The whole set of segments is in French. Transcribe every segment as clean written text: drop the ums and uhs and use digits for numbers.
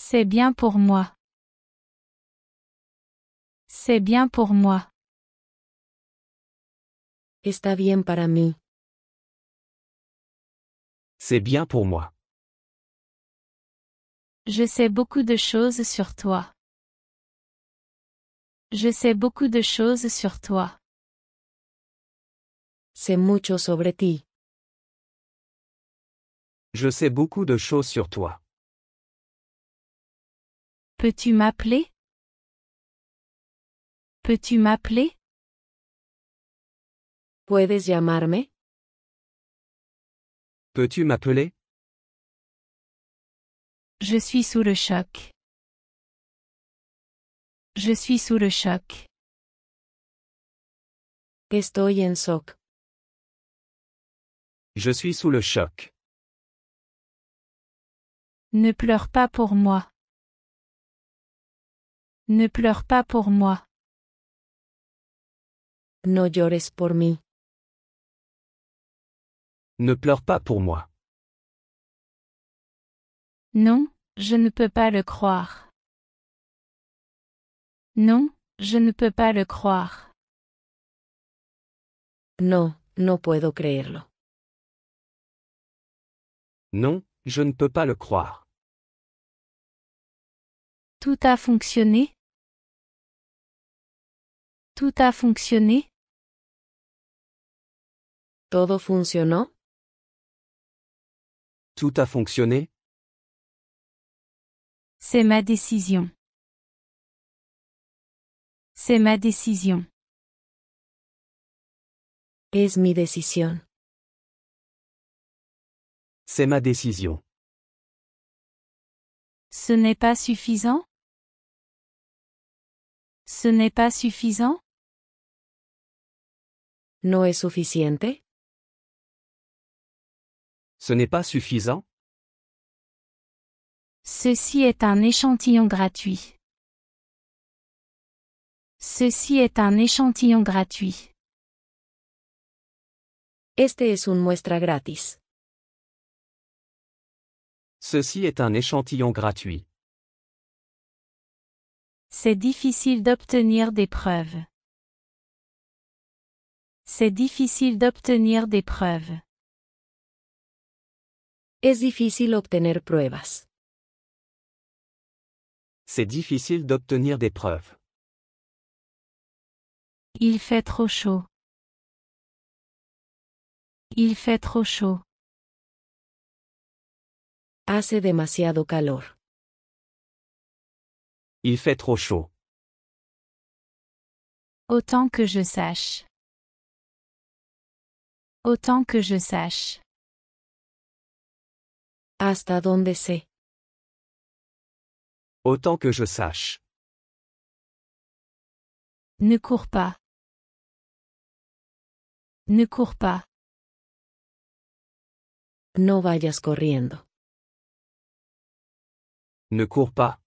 C'est bien pour moi. C'est bien pour moi. Está bien para mí. C'est bien pour moi. Je sais beaucoup de choses sur toi. Je sais beaucoup de choses sur toi. Sé mucho sobre ti. Je sais beaucoup de choses sur toi. Peux-tu m'appeler? Peux-tu m'appeler? ¿Puedes llamarme? Peux-tu m'appeler? Je suis sous le choc. Je suis sous le choc. Estoy en shock. Je suis sous le choc. Ne pleure pas pour moi. Ne pleure pas pour moi. No llores por mí. Ne pleure pas pour moi. Non, je ne peux pas le croire. Non, je ne peux pas le croire. No, no puedo creerlo. Non, je ne peux pas le croire. Tout a fonctionné? Tout a fonctionné? ¿Todo funcionó? Tout a fonctionné? C'est ma décision. C'est ma décision. Es mi decisión. C'est ma décision. Ce n'est pas suffisant? Ce n'est pas suffisant? ¿No es suficiente? Ce n'est pas suffisant? Ceci est un échantillon gratuit. Ceci est un échantillon gratuit. Este es un muestra gratis. Ceci est un échantillon gratuit. C'est difficile d'obtenir des preuves. C'est difficile d'obtenir des preuves. Es difícil obtener pruebas. C'est difficile d'obtenir des preuves. Il fait trop chaud. Il fait trop chaud. Hace demasiado calor. Il fait trop chaud. Autant que je sache. Autant que je sache. Hasta donde sé. Autant que je sache. Ne cours pas. Ne cours pas. No vayas corriendo. Ne cours pas.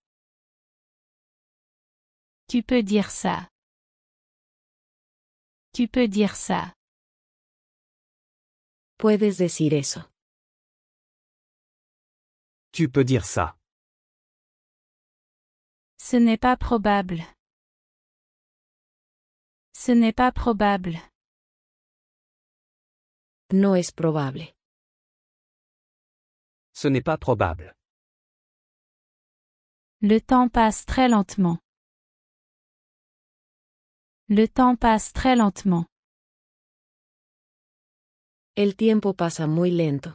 Tu peux dire ça. Tu peux dire ça. Puedes decir eso. Tu peux dire ça. Ce n'est pas probable. Ce n'est pas probable. No es probable. Ce n'est pas probable. Le temps passe très lentement. Le temps passe très lentement. El tiempo pasa muy lento.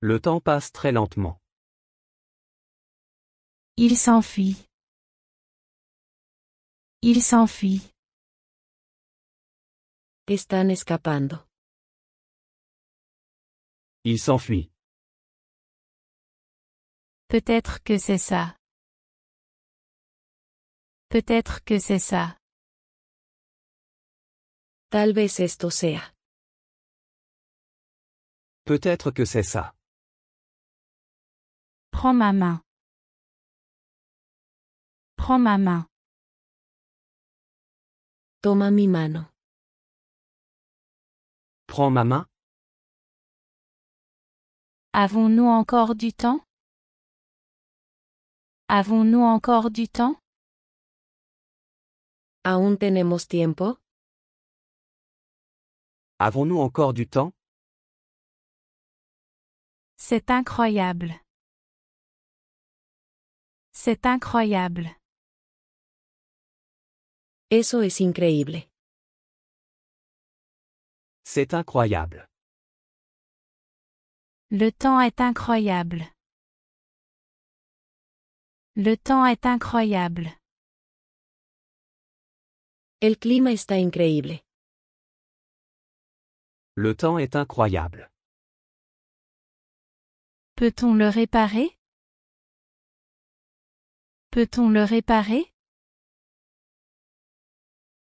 Le temps passe très lentement. Il s'enfuit. Il s'enfuit. Están escapando. Il s'enfuit. Peut-être que c'est ça. Peut-être que c'est ça. Tal vez esto sea. Peut-être que c'est ça. Prends ma main. Prends ma main. Toma mi mano. Prends ma main. Avons-nous encore du temps? Avons-nous encore du temps? ¿Aún tenemos tiempo? Avons-nous encore du temps? C'est incroyable. C'est incroyable. Eso es increíble. C'est incroyable. Le temps est incroyable. Le temps est incroyable. El clima está increíble. Le temps est incroyable. Peut-on le réparer? Peut-on le réparer?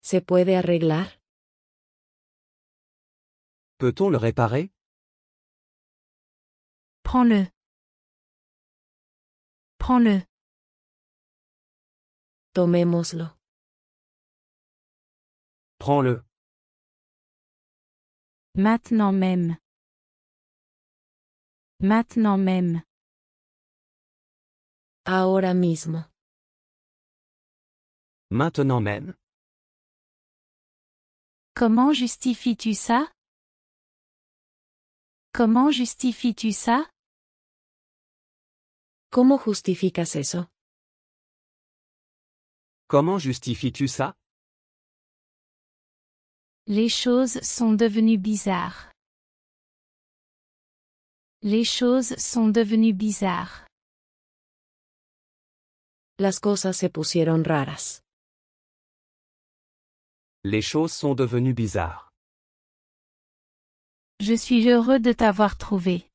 ¿Se puede arreglar? Peut-on le réparer? Prends-le. Prends-le. Tomémoslo. Prends-le. Maintenant même. Maintenant même. Ahora mismo. Maintenant même. Comment justifies-tu ça? Comment justifies-tu ça? ¿Cómo justificas eso? Comment justifies-tu ça? Les choses sont devenues bizarres. Les choses sont devenues bizarres. Las cosas se pusieron raras. Les choses sont devenues bizarres. Je suis heureux de t'avoir trouvé.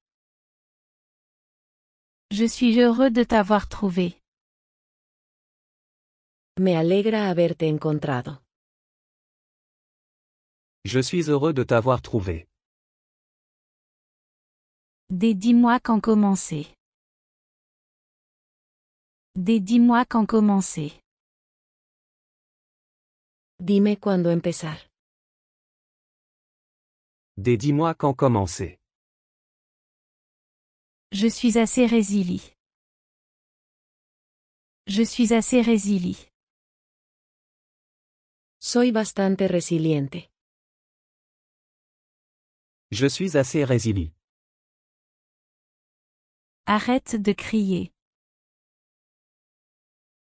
Je suis heureux de t'avoir trouvé. Me alegra haberte encontrado. Je suis heureux de t'avoir trouvé. Dès 10 mois quand commencer. Dès 10 mois quand commencer. Dime cuándo empezar. Dès 10 mois quand commencer. Je suis assez résilie. Je suis assez résilie. Soy bastante resiliente. Je suis assez résilient. Arrête de crier.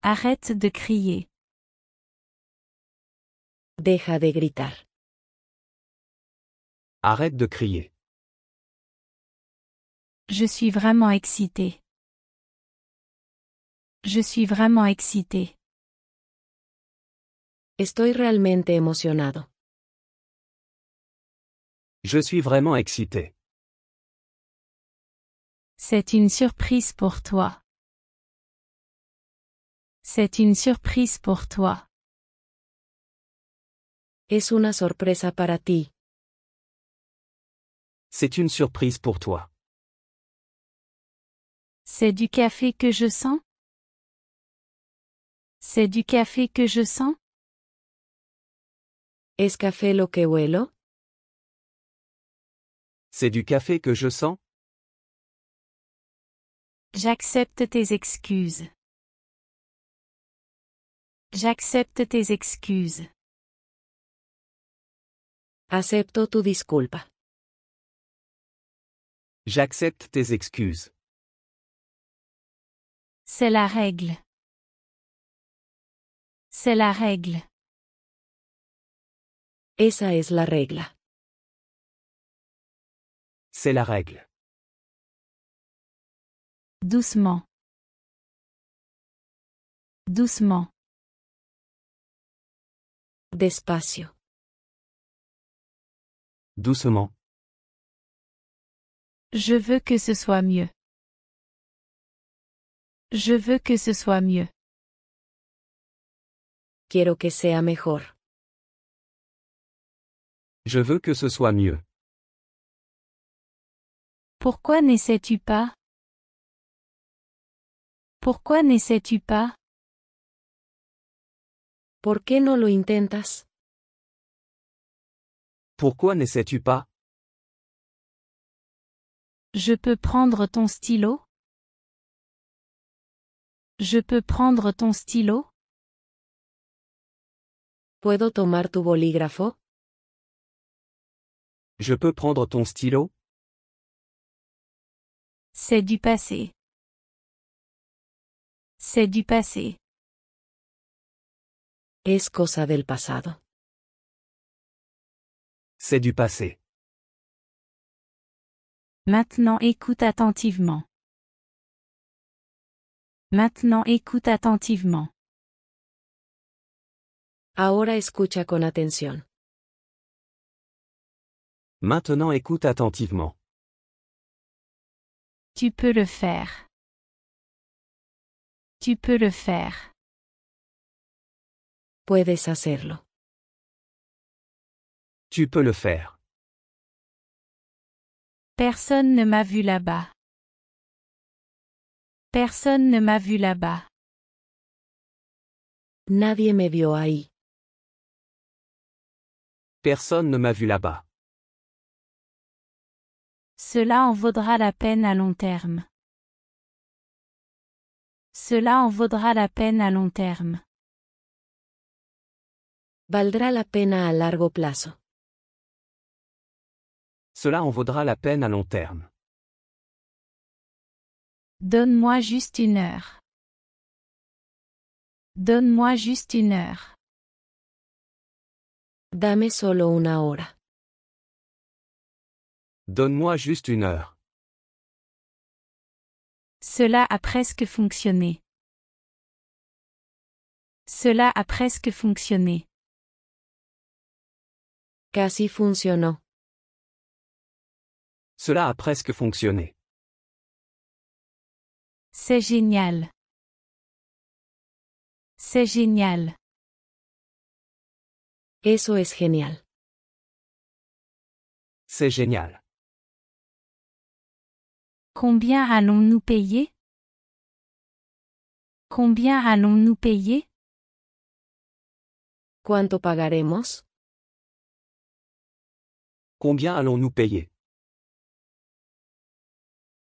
Arrête de crier. Deja de gritar. Arrête de crier. Je suis vraiment excitée. Je suis vraiment excitée. Estoy realmente emocionado. Je suis vraiment excité. C'est une surprise pour toi. C'est une surprise pour toi. Es una sorpresa para ti. C'est une surprise pour toi. C'est du café que je sens? C'est du café que je sens? ¿Es café lo que huelo? C'est du café que je sens? J'accepte tes excuses. J'accepte tes excuses. Acepto tu disculpa. J'accepte tes excuses. C'est la règle. C'est la règle. Esa es la regla. C'est la règle. Doucement. Doucement. Despacio. Doucement. Je veux que ce soit mieux. Je veux que ce soit mieux. Quiero que sea mejor. Je veux que ce soit mieux. Pourquoi n'essaies-tu pas? Pourquoi n'essaies-tu pas? ¿Por qué no lo intentas? Pourquoi n'essaies-tu pas? Je peux prendre ton stylo? Je peux prendre ton stylo? ¿Puedo tomar tu bolígrafo? Je peux prendre ton stylo? C'est du passé. C'est du passé. Es cosa del pasado. C'est du passé. Maintenant écoute attentivement. Maintenant écoute attentivement. Ahora escucha con atención. Maintenant écoute attentivement. Tu peux le faire. Tu peux le faire. Puedes hacerlo. Tu peux le faire. Personne ne m'a vu là-bas. Personne ne m'a vu là-bas. Nadie me vio ahí. Personne ne m'a vu là-bas. Cela en vaudra la peine à long terme. Cela en vaudra la peine à long terme. Valdrá la pena a largo plazo. Cela en vaudra la peine à long terme. Donne-moi juste une heure. Donne-moi juste une heure. Dame solo una hora. Donne-moi juste une heure. Cela a presque fonctionné. Cela a presque fonctionné. Casi funcionó. Cela a presque fonctionné. C'est génial. C'est génial. Eso es genial. C'est génial. Combien allons-nous payer? Combien allons-nous payer? ¿Cuánto pagaremos? Combien allons-nous payer?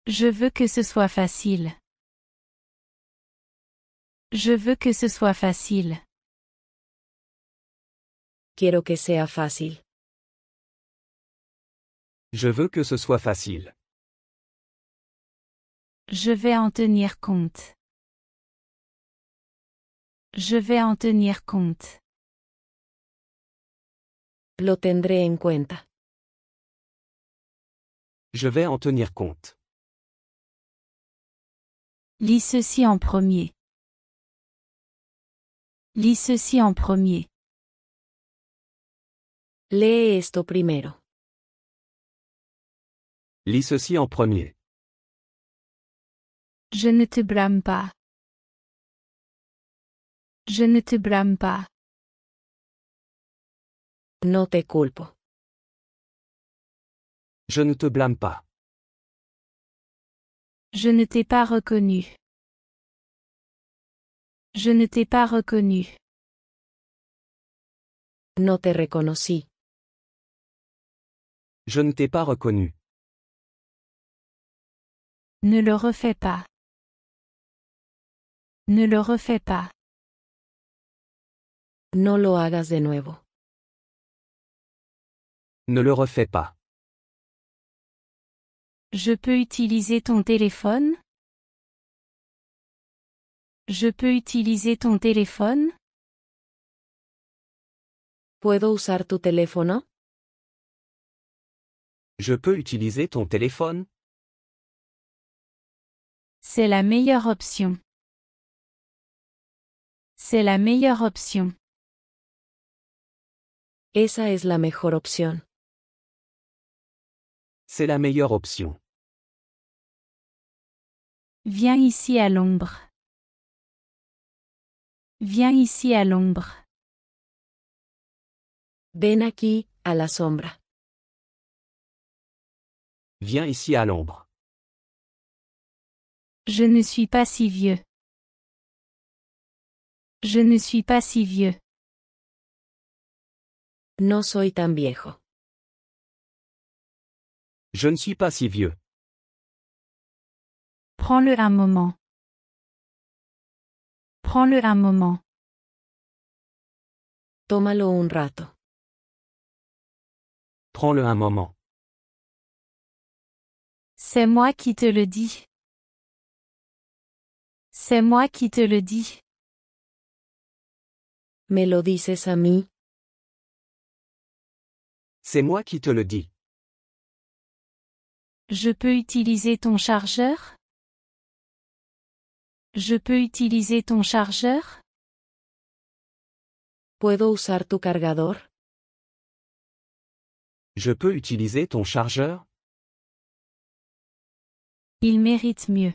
Je veux que ce soit facile. Je veux que ce soit facile. Quiero que sea fácil. Je veux que ce soit facile. Je vais en tenir compte. Je vais en tenir compte. Lo tendré en cuenta. Je vais en tenir compte. Lis ceci en premier. Lis ceci en premier. Lee esto primero. Lis ceci en premier. Je ne te blâme pas. Je ne te blâme pas. No te culpo. Je ne te blâme pas. Je ne t'ai pas reconnu. Je ne t'ai pas reconnu. No te reconocí. Je ne t'ai pas reconnu. Ne le refais pas. Ne le refais pas. No lo hagas de nuevo. Ne le refais pas. Je peux utiliser ton téléphone? Je peux utiliser ton téléphone? ¿Puedo usar tu teléfono? Je peux utiliser ton téléphone? C'est la meilleure option. C'est la meilleure option. Esa es la mejor opción. C'est la meilleure option. Viens ici à l'ombre. Viens ici à l'ombre. Ven aquí, a la sombra. Viens ici à l'ombre. Je ne suis pas si vieux. Je ne suis pas si vieux. No soy tan viejo. Je ne suis pas si vieux. Prends-le un moment. Prends-le un moment. Tómalo un rato. Prends-le un moment. C'est moi qui te le dis. C'est moi qui te le dis. ¿Me lo dices a mí? C'est moi qui te le dis. Je peux utiliser ton chargeur? Je peux utiliser ton chargeur? ¿Puedo usar tu cargador? Je peux utiliser ton chargeur? Il mérite mieux.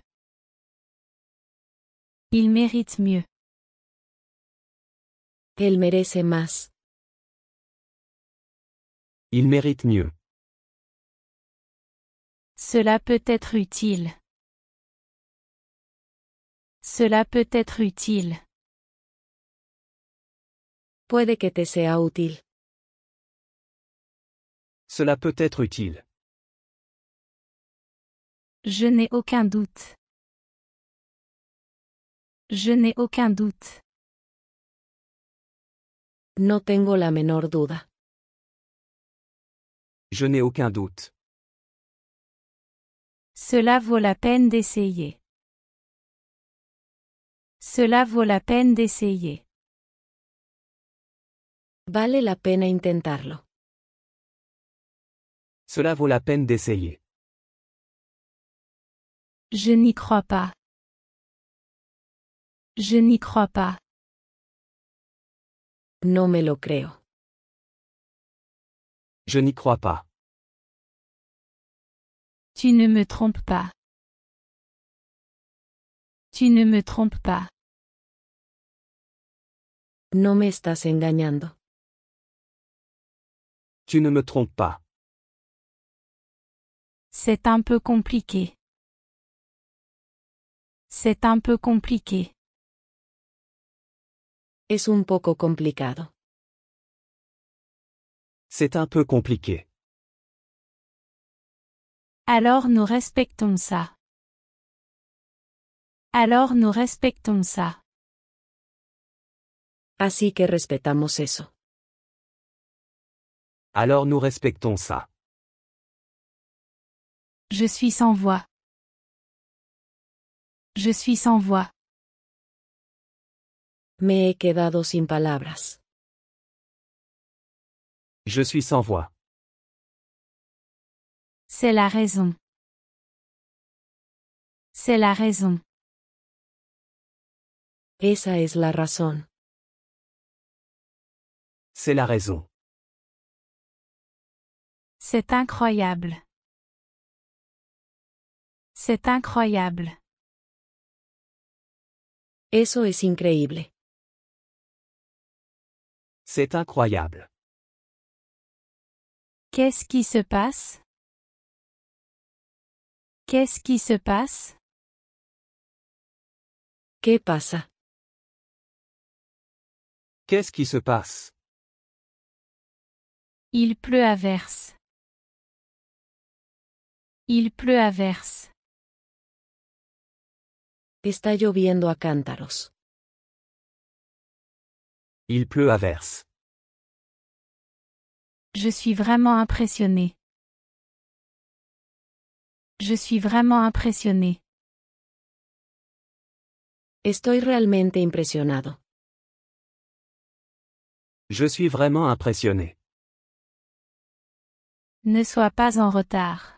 Il mérite mieux. Él merece más. Il mérite mieux. Cela peut être utile. Cela peut être utile. Puede que te sea útil. Cela peut être utile. Je n'ai aucun doute. Je n'ai aucun doute. No tengo la menor duda. Je n'ai aucun doute. Cela vaut la peine d'essayer. Cela vaut la peine d'essayer. Vale la pena intentarlo. Cela vaut la peine d'essayer. Je n'y crois pas. Je n'y crois pas. No me lo creo. Je n'y crois pas. Tu ne me trompes pas. Tu ne me trompes pas. No me estás engañando. Tu ne me trompes pas. C'est un peu compliqué. C'est un peu compliqué. Es un poco complicado. C'est un peu compliqué. Alors nous respectons ça. Alors nous respectons ça. Así que respetamos eso. Alors nous respectons ça. Je suis sans voix. Je suis sans voix. Me he quedado sin palabras. Je suis sans voix. C'est la raison. C'est la raison. Esa es la razón. C'est la raison. C'est incroyable. C'est incroyable. Eso es increíble. C'est incroyable. Qu'est-ce qui se passe? Qu'est-ce qui se passe? ¿Qué pasa? Qu'est-ce qui se passe? Il pleut à verse. Il pleut à verse. Está lloviendo a cántaros. Il pleut à verse. Je suis vraiment impressionné. Je suis vraiment impressionné. Estoy realmente impresionado. Je suis vraiment impressionné. Ne sois pas en retard.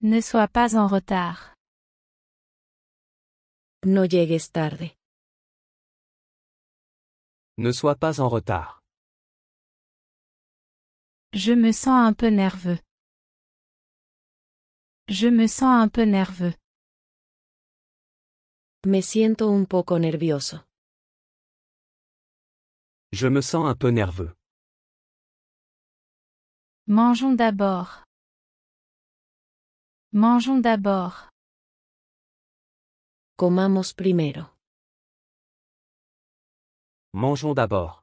Ne sois pas en retard. No llegues tarde. Ne sois pas en retard. Je me sens un peu nerveux. Je me sens un peu nerveux. Me siento un poco nervioso. Je me sens un peu nerveux. Mangeons d'abord. Mangeons d'abord. Comamos primero. Mangeons d'abord.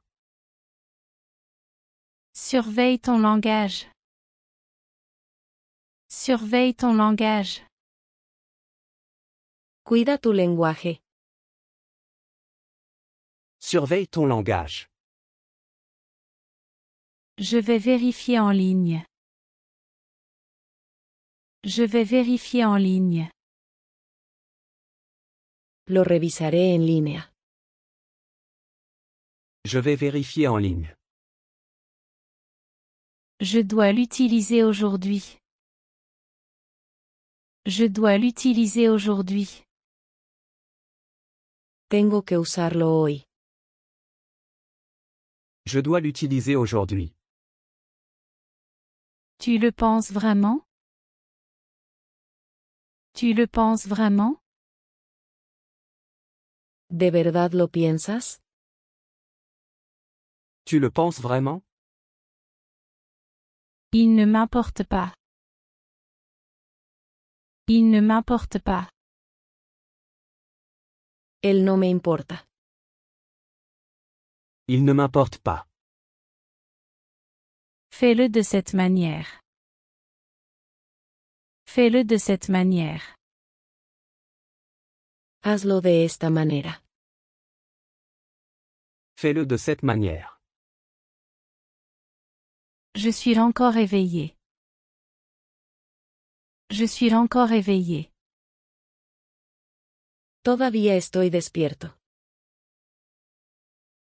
Surveille ton langage. Surveille ton langage. Cuida tu lenguaje. Surveille ton langage. Je vais vérifier en ligne. Je vais vérifier en ligne. Lo revisaré en línea. Je vais vérifier en ligne. Je dois l'utiliser aujourd'hui. Je dois l'utiliser aujourd'hui. Tengo que usarlo hoy. Je dois l'utiliser aujourd'hui. Tu le penses vraiment? Tu le penses vraiment? ¿De verdad lo piensas? Tu le penses vraiment? Il ne m'importe pas. Il ne m'importe pas. Él no me importa. Il ne m'importe pas. Fais-le de cette manière. Fais-le de cette manière. Hazlo de esta manera. Fais-le de cette manière. Je suis encore éveillé. Je suis encore éveillé. Todavía estoy despierto.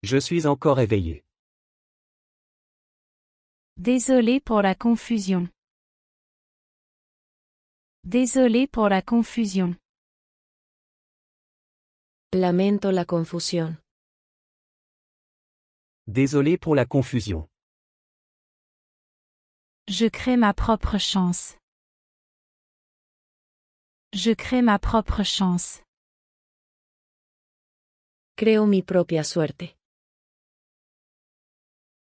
Je suis encore éveillé. Désolé pour la confusion. Désolé pour la confusion. Lamento la confusión. Désolé pour la confusion. Je crée ma propre chance. Je crée ma propre chance. Creo mi propia suerte.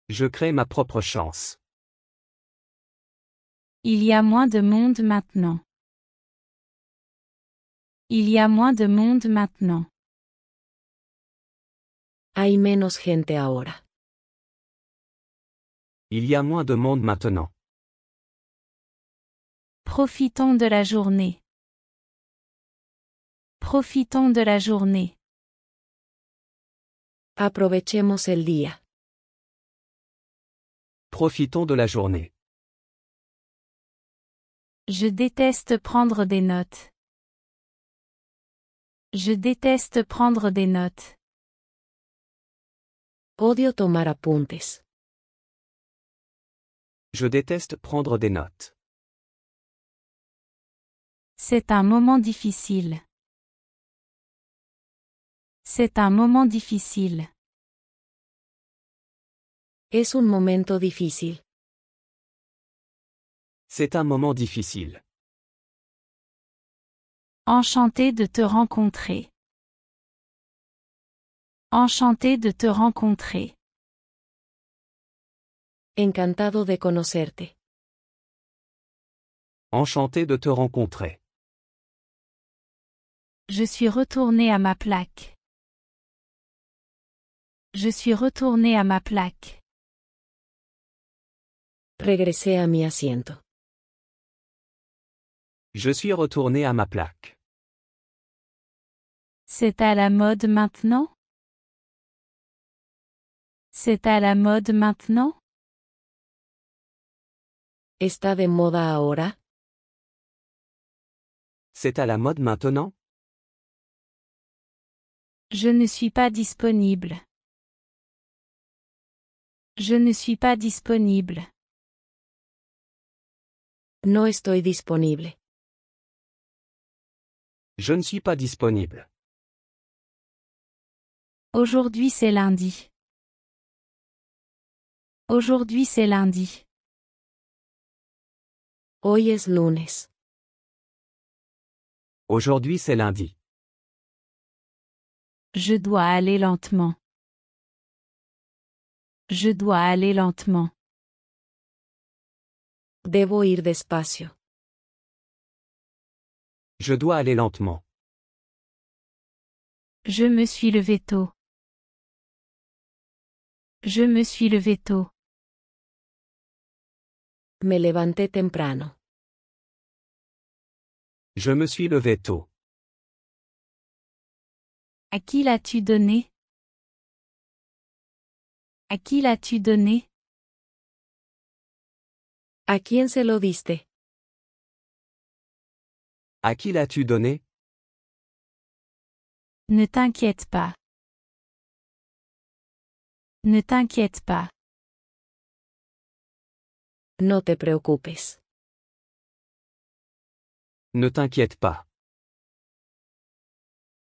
Je crée ma propre chance. Il y a moins de monde maintenant. Il y a moins de monde maintenant. Hay menos gente ahora. Il y a moins de monde maintenant. Profitons de la journée. Profitons de la journée. Aprovechemos el día. Profitons de la journée. Je déteste prendre des notes. Je déteste prendre des notes. Odio tomar apuntes. Je déteste prendre des notes. C'est un moment difficile. C'est un moment difficile. Es un momento difícil. C'est un moment difficile. Enchanté de te rencontrer. Enchanté de te rencontrer. Encantado de conocerte. Enchanté de te rencontrer. Je suis retourné à ma plaque. Je suis retourné à ma plaque. Regresé a mi asiento. Je suis retourné à ma plaque. C'est à la mode maintenant? C'est à la mode maintenant? ¿Está de moda ahora? C'est à la mode maintenant? Je ne suis pas disponible. Je ne suis pas disponible. No estoy disponible. Je ne suis pas disponible. Aujourd'hui c'est lundi. Aujourd'hui c'est lundi. Hoy es lunes. Aujourd'hui c'est lundi. Je dois aller lentement. Je dois aller lentement. Debo ir despacio. Je dois aller lentement. Je me suis levé tôt. Je me suis levé tôt. Me levanté temprano. Je me suis levé tôt. À qui l'as-tu donné? À qui l'as-tu donné? ¿A quién se lo diste? À qui l'as-tu donné? Ne t'inquiète pas. Ne t'inquiète pas. No te preocupes. Ne t'inquiète pas.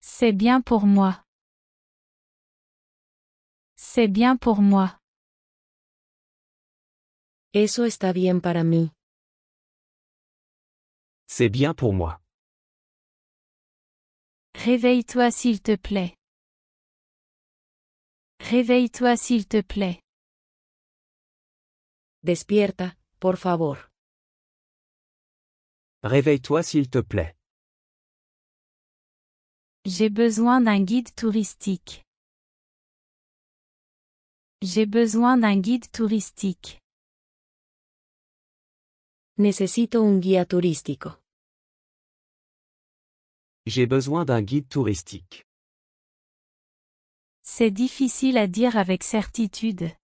C'est bien pour moi. C'est bien pour moi. Eso está bien para mí. C'est bien pour moi. Réveille-toi s'il te plaît. Réveille-toi s'il te plaît. Despierta, por favor. Réveille-toi s'il te plaît. J'ai besoin d'un guide touristique. J'ai besoin d'un guide touristique. Necesito un guía turístico. J'ai besoin d'un guide touristique. C'est difficile à dire avec certitude.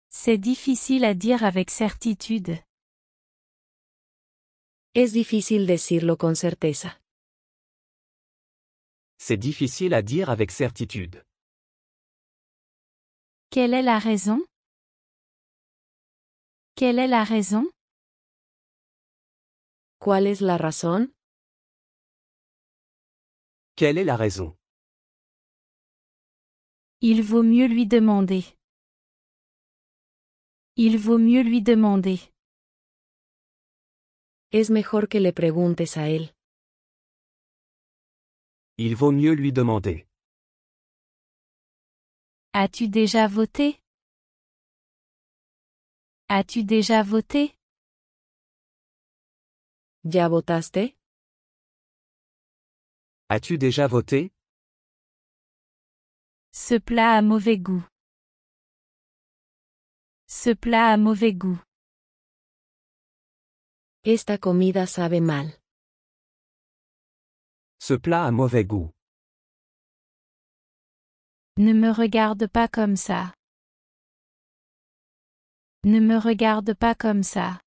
C'est difficile à dire avec certitude. Es difícil decirlo con certeza. C'est difficile à dire avec certitude. Quelle est la raison? Quelle est la raison? ¿Cuál es la razón? Quelle est la raison? Il vaut mieux lui demander. Il vaut mieux lui demander. Es mejor que le preguntes a él. Il vaut mieux lui demander. As-tu déjà voté? As-tu déjà voté? ¿Ya votaste? As-tu déjà voté? Ce plat a mauvais goût. Ce plat a mauvais goût. Esta comida sabe mal. Ce plat a mauvais goût. Ne me regarde pas comme ça. Ne me regarde pas comme ça.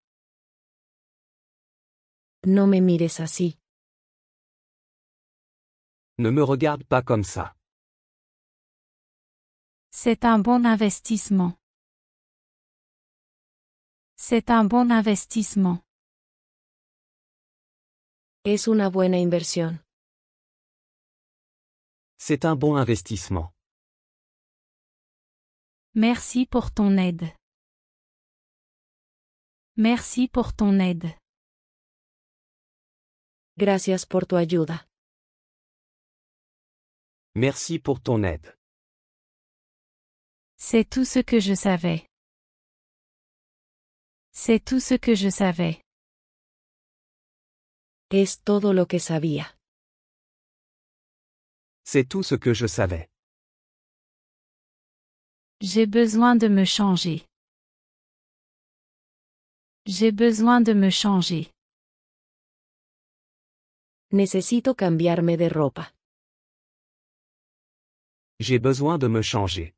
No me mires así. Ne me regarde pas comme ça. C'est un bon investissement. C'est un bon investissement. Es una buena inversión. C'est un bon investissement. Merci pour ton aide. Merci pour ton aide. Gracias por tu ayuda. Merci pour ton aide. C'est tout ce que je savais. C'est tout ce que je savais. Es todo lo que sabía. C'est tout ce que je savais. J'ai besoin de me changer. J'ai besoin de me changer. Necesito cambiarme de ropa. J'ai besoin de me changer.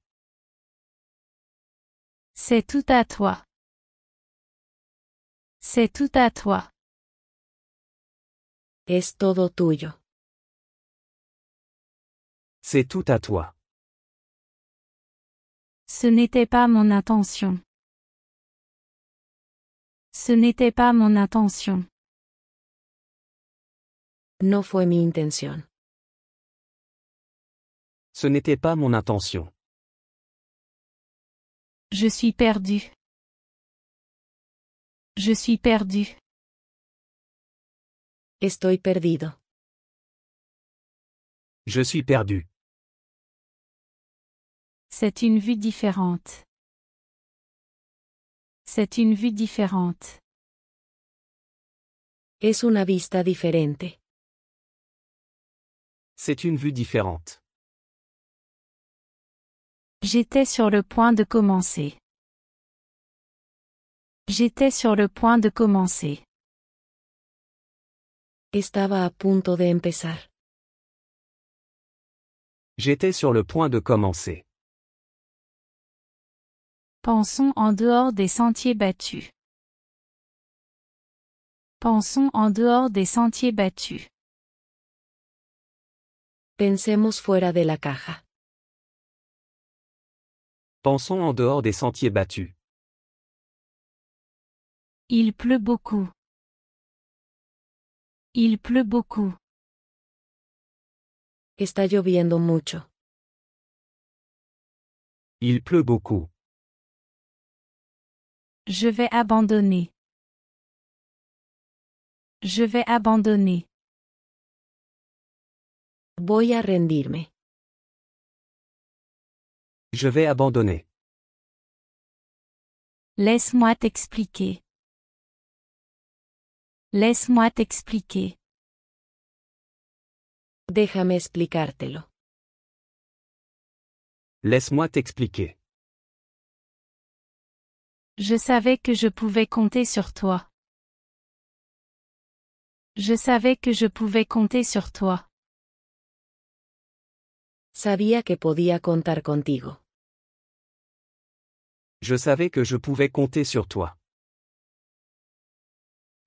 C'est tout à toi. C'est tout à toi. Es todo tuyo. C'est tout à toi. Ce n'était pas mon intention. Ce n'était pas mon intention. No fue mi intención. Ce n'était pas mon intention. Je suis perdu. Je suis perdu. Estoy perdido. Je suis perdu. C'est une vue différente. C'est une vue différente. Es una vista diferente. C'est une vue différente. J'étais sur le point de commencer. J'étais sur le point de commencer. Estaba a punto de empezar. J'étais sur le point de commencer. Pensons en dehors des sentiers battus. Pensons en dehors des sentiers battus. Pensemos fuera de la caja. Pensons en dehors des sentiers battus. Il pleut beaucoup. Il pleut beaucoup. Está lloviendo mucho. Il pleut beaucoup. Je vais abandonner. Je vais abandonner. Voy a rendirme. Je vais abandonner. Laisse-moi t'expliquer. Laisse-moi t'expliquer. Déjame explicártelo. Laisse-moi t'expliquer. Je savais que je pouvais compter sur toi. Je savais que je pouvais compter sur toi. Sabía que podía contar contigo. Je savais que je pouvais compter sur toi.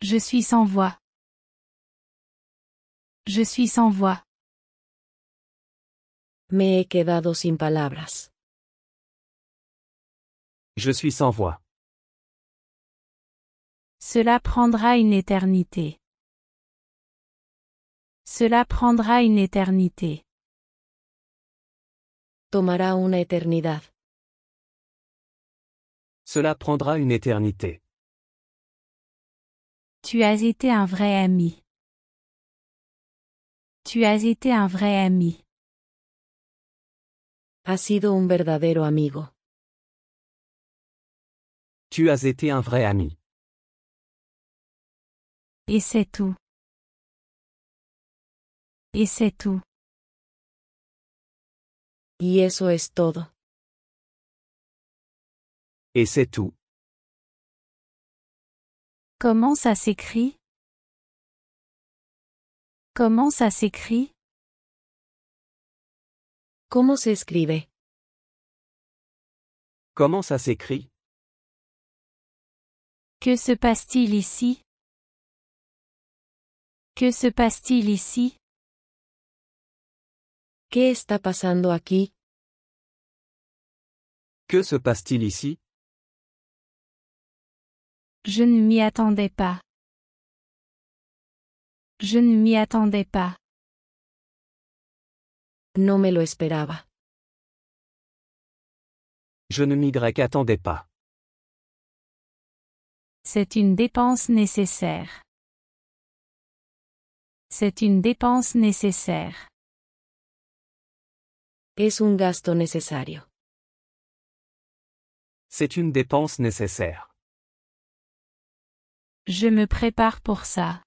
Je suis sans voix. Je suis sans voix. Me he quedado sin palabras. Je suis sans voix. Cela prendra une éternité. Cela prendra une éternité. Tomará una eternidad. Cela prendra une éternité. Tu as été un vrai ami. Tu as été un vrai ami. Has sido un verdadero amigo. Tu as été un vrai ami. Et c'est tout. Et c'est tout. Y eso es todo. Et c'est tout. Comment ça s'écrit? Comment ça s'écrit? ¿Cómo se escribe? Comment ça s'écrit? Que se passe-t-il ici? Que se passe-t-il ici? ¿Qué está pasando aquí? Que se passe-t-il ici? Je ne m'y attendais pas. Je ne m'y attendais pas. No me lo esperaba. Je ne m'y attendais pas. C'est une dépense nécessaire. C'est une dépense nécessaire. Es un gasto necesario. C'est une dépense nécessaire. Je me prépare pour ça.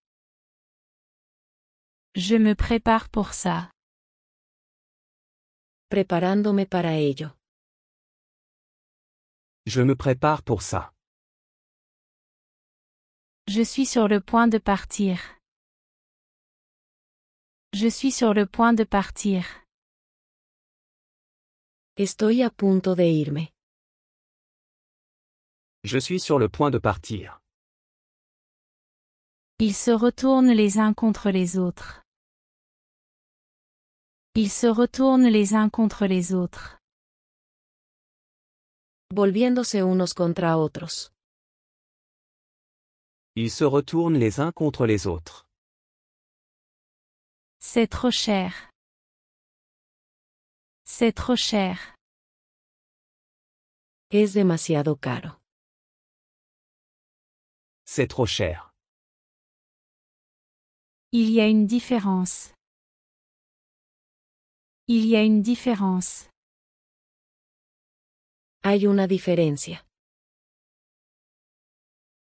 Je me prépare pour ça. Preparándome para ello. Je me prépare pour ça. Je suis sur le point de partir. Je suis sur le point de partir. Estoy a punto de irme. Je suis sur le point de partir. Ils se retournent les uns contre les autres. Ils se retournent les uns contre les autres. Volviéndose unos contra otros. Ils se retournent les uns contre les autres. C'est trop cher. C'est trop cher. Es demasiado caro. C'est trop cher. Il y a une différence. Il y a une différence. Hay una diferencia.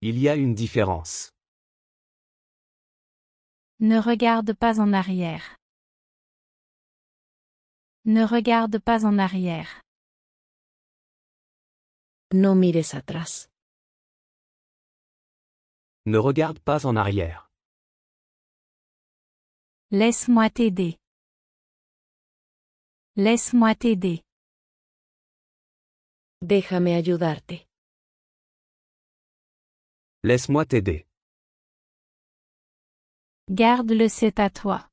Il y a une différence. Ne regarde pas en arrière. Ne regarde pas en arrière. No mires atrás. Ne regarde pas en arrière. Laisse-moi t'aider. Laisse-moi t'aider. Déjame ayudarte. Laisse-moi t'aider. Garde-le, c'est à toi.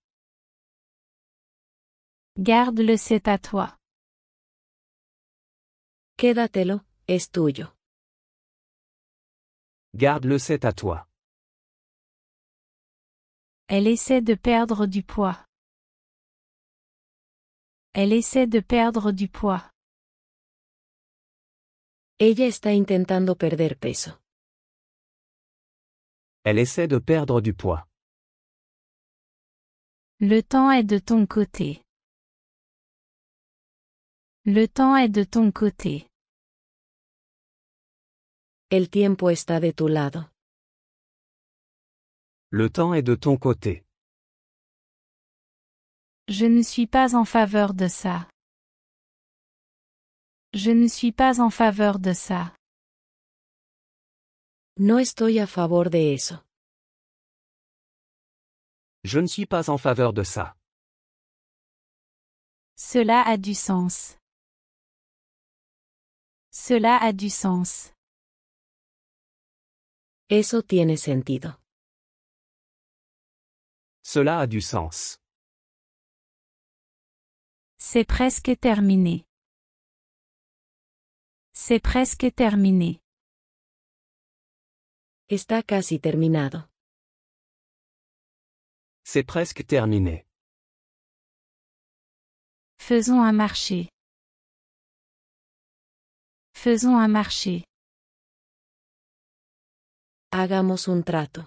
Garde-le, c'est à toi. Quédatelo, es tuyo. Garde-le, c'est à toi. Elle essaie de perdre du poids. Elle essaie de perdre du poids. Ella está intentando perder peso. Elle essaie de perdre du poids. Le temps est de ton côté. Le temps est de ton côté. El tiempo está de tu lado. Le temps est de ton côté. Je ne suis pas en faveur de ça. Je ne suis pas en faveur de ça. No estoy a favor de eso. Je ne suis pas en faveur de ça. Cela a du sens. Cela a du sens. Eso tiene sentido. Cela a du sens. C'est presque terminé. C'est presque terminé. Está casi terminado. C'est presque terminé. Faisons un marché. Faisons un marché. Hagamos un trato.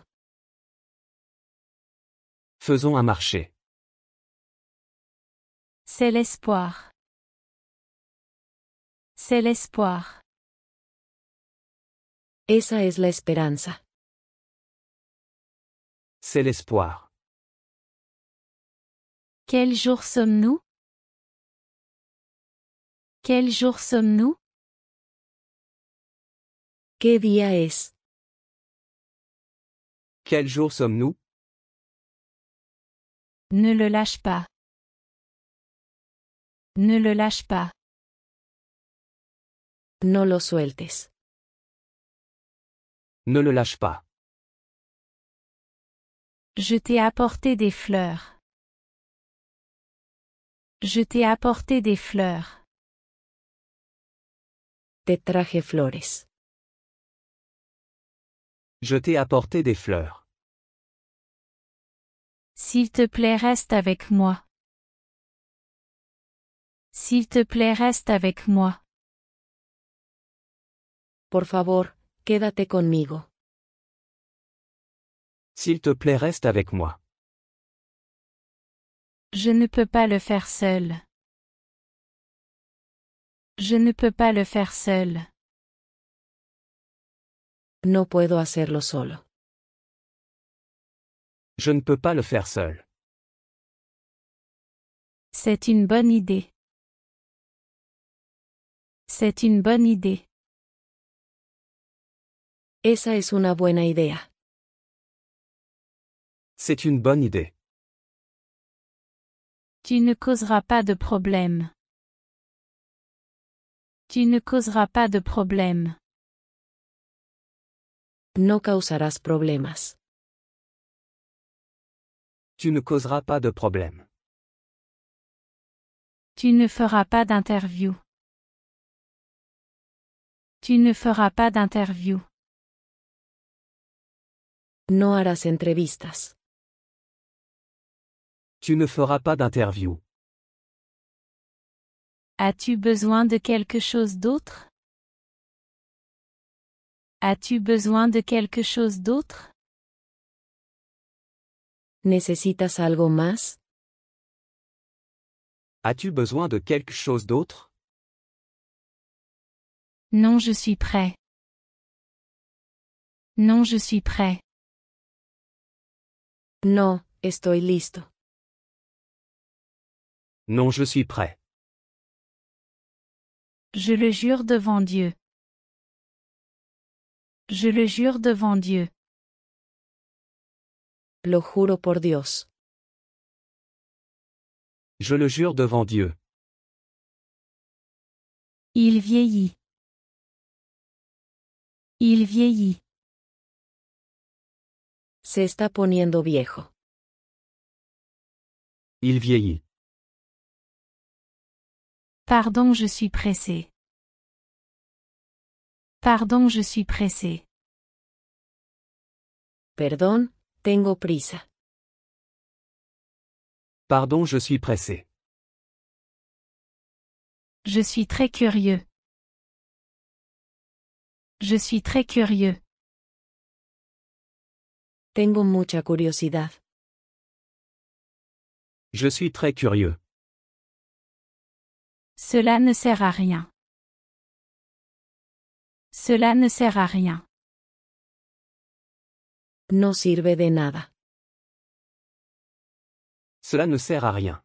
Faisons un marché. C'est l'espoir. C'est l'espoir. Esa es la esperanza. C'est l'espoir. Quel jour sommes-nous? Quel jour sommes-nous? ¿Qué día es? Quel jour sommes-nous? Ne le lâche pas. Ne le lâche pas. No lo sueltes. Ne le lâche pas. Je t'ai apporté des fleurs. Je t'ai apporté des fleurs. Te traje flores. Je t'ai apporté des fleurs. S'il te plaît, reste avec moi. S'il te plaît, reste avec moi. Por favor, quédate conmigo. S'il te plaît, reste avec moi. Je ne peux pas le faire seul. Je ne peux pas le faire seul. No puedo hacerlo solo. Je ne peux pas le faire seul. C'est une bonne idée. C'est une bonne idée. Esa es una buena idea. C'est une bonne idée. Tu ne causeras pas de problème. Tu ne causeras pas de problème. No causarás problemas. Tu ne causeras pas de problème. Tu ne feras pas d'interview. Tu ne feras pas d'interview. No harás entrevistas. Tu ne feras pas d'interview. As-tu besoin de quelque chose d'autre? As-tu besoin de quelque chose d'autre? ¿Necesitas algo más? As-tu besoin de quelque chose d'autre? Non, je suis prêt. Non, je suis prêt. No, estoy listo. Non, je suis prêt. Je le jure devant Dieu. Je le jure devant Dieu. Lo juro por Dios. Je le jure devant Dieu. Il vieillit. Il vieillit. Se está poniendo viejo. Il vieillit. Pardon, je suis pressé. Pardon, je suis pressé. Perdón, tengo prisa. Pardon, je suis pressé. Je suis très curieux. Je suis très curieux. Tengo mucha curiosidad. Je suis très curieux. Cela ne sert à rien. Cela ne sert à rien. No sirve de nada. Cela ne sert à rien.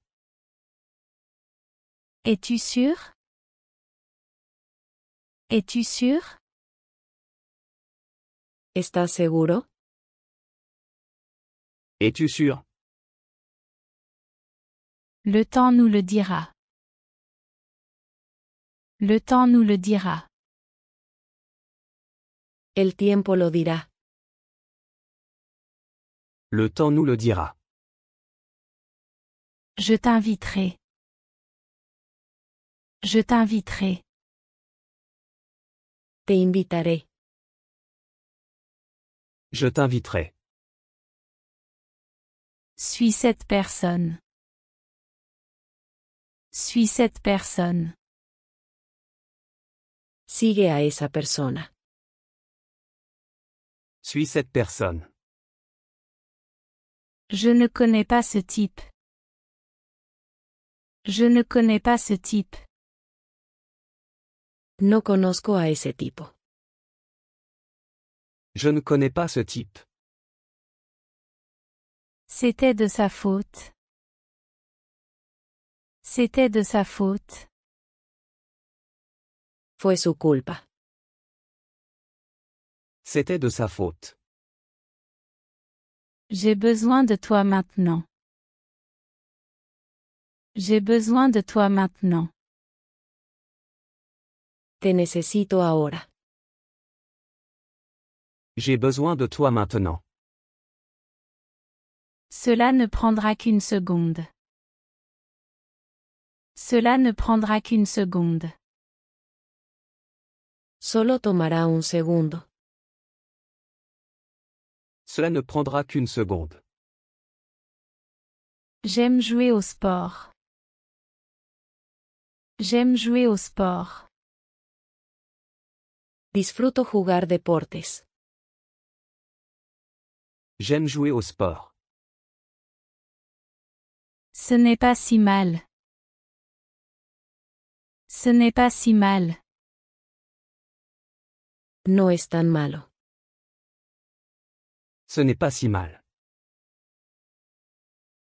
Es-tu sûr? Es-tu sûr? ¿Estás seguro? Es-tu sûr? Le temps nous le dira. Le temps nous le dira. El tiempo lo dirá. Le temps nous le dira. Je t'inviterai. Je t'inviterai. Te invitaré. Je t'inviterai. Suis cette personne. Suis cette personne. Sigue a esa persona. Suis cette personne. Je ne connais pas ce type. Je ne connais pas ce type. No conozco a ese tipo. Je ne connais pas ce type. C'était de sa faute. C'était de sa faute. Fue su culpa. C'était de sa faute. J'ai besoin de toi maintenant. J'ai besoin de toi maintenant. Te necesito ahora. J'ai besoin de toi maintenant. Cela ne prendra qu'une seconde. Cela ne prendra qu'une seconde. Solo tomará un segundo. Cela ne prendra qu'une seconde. J'aime jouer au sport. J'aime jouer au sport. Disfruto jugar deportes. J'aime jouer au sport. Ce n'est pas si mal. Ce n'est pas si mal. No es tan malo. Ce n'est pas si mal.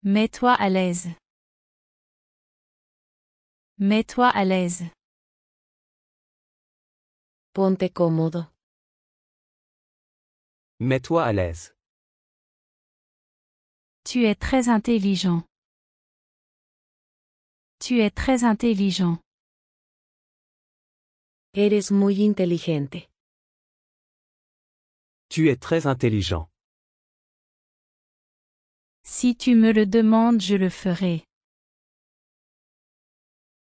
Mets-toi à l'aise. Mets-toi à l'aise. Ponte cómodo. Mets-toi à l'aise. Tu es très intelligent. Tu es très intelligent. Eres muy inteligente. Tu es très intelligent. Si tu me le demandes, je le ferai.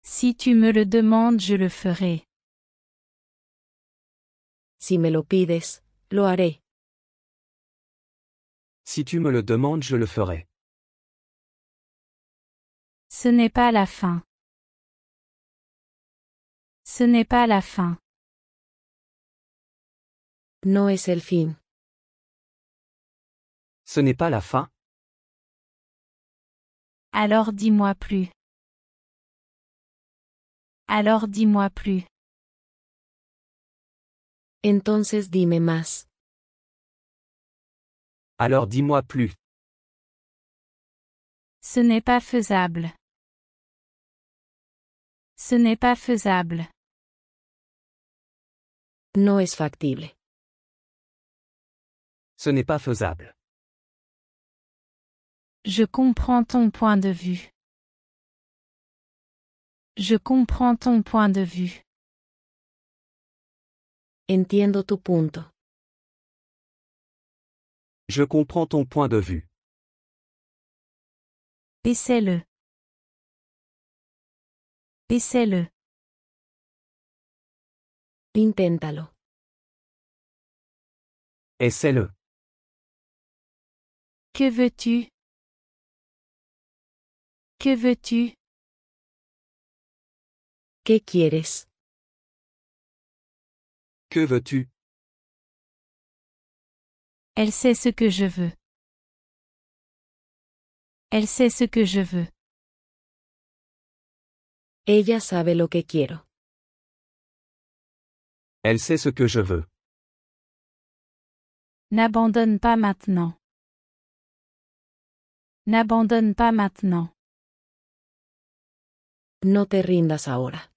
Si tu me le demandes, je le ferai. Si me lo pides, lo haré. Si tu me le demandes, je le ferai. Ce n'est pas la fin. Ce n'est pas la fin. No es el fin. Ce n'est pas la fin. Alors dis-moi plus. Alors dis-moi plus. Entonces dime más. Alors dis-moi plus. Ce n'est pas faisable. Ce n'est pas faisable. No es factible. Ce n'est pas faisable. Je comprends ton point de vue. Je comprends ton point de vue. Entiendo tu punto. Je comprends ton point de vue. Essaie-le. Essaie-le. Inténtalo. Essaie-le. Que veux-tu? Que veux-tu? ¿Qué quieres? Que veux-tu? Elle sait ce que je veux. Elle sait ce que je veux. Ella sabe lo que quiero. Elle sait ce que je veux. N'abandonne pas maintenant. N'abandonne pas maintenant. No te rindas ahora.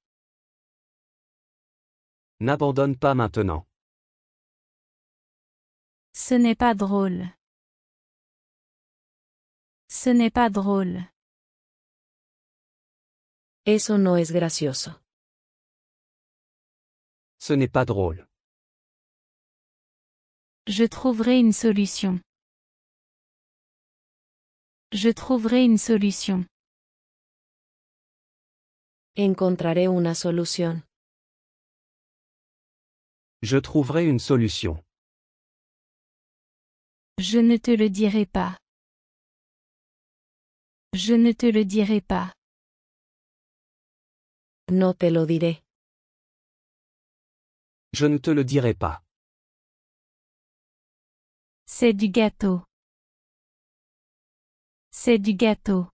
N'abandonne pas maintenant. Ce n'est pas drôle. Ce n'est pas drôle. Eso no es gracioso. Ce n'est pas drôle. Je trouverai une solution. Je trouverai une solution. Encontraré una solución. Je trouverai une solution. Je ne te le dirai pas. Je ne te le dirai pas. No te lo diré. Je ne te le dirai pas. C'est du gâteau. C'est du gâteau.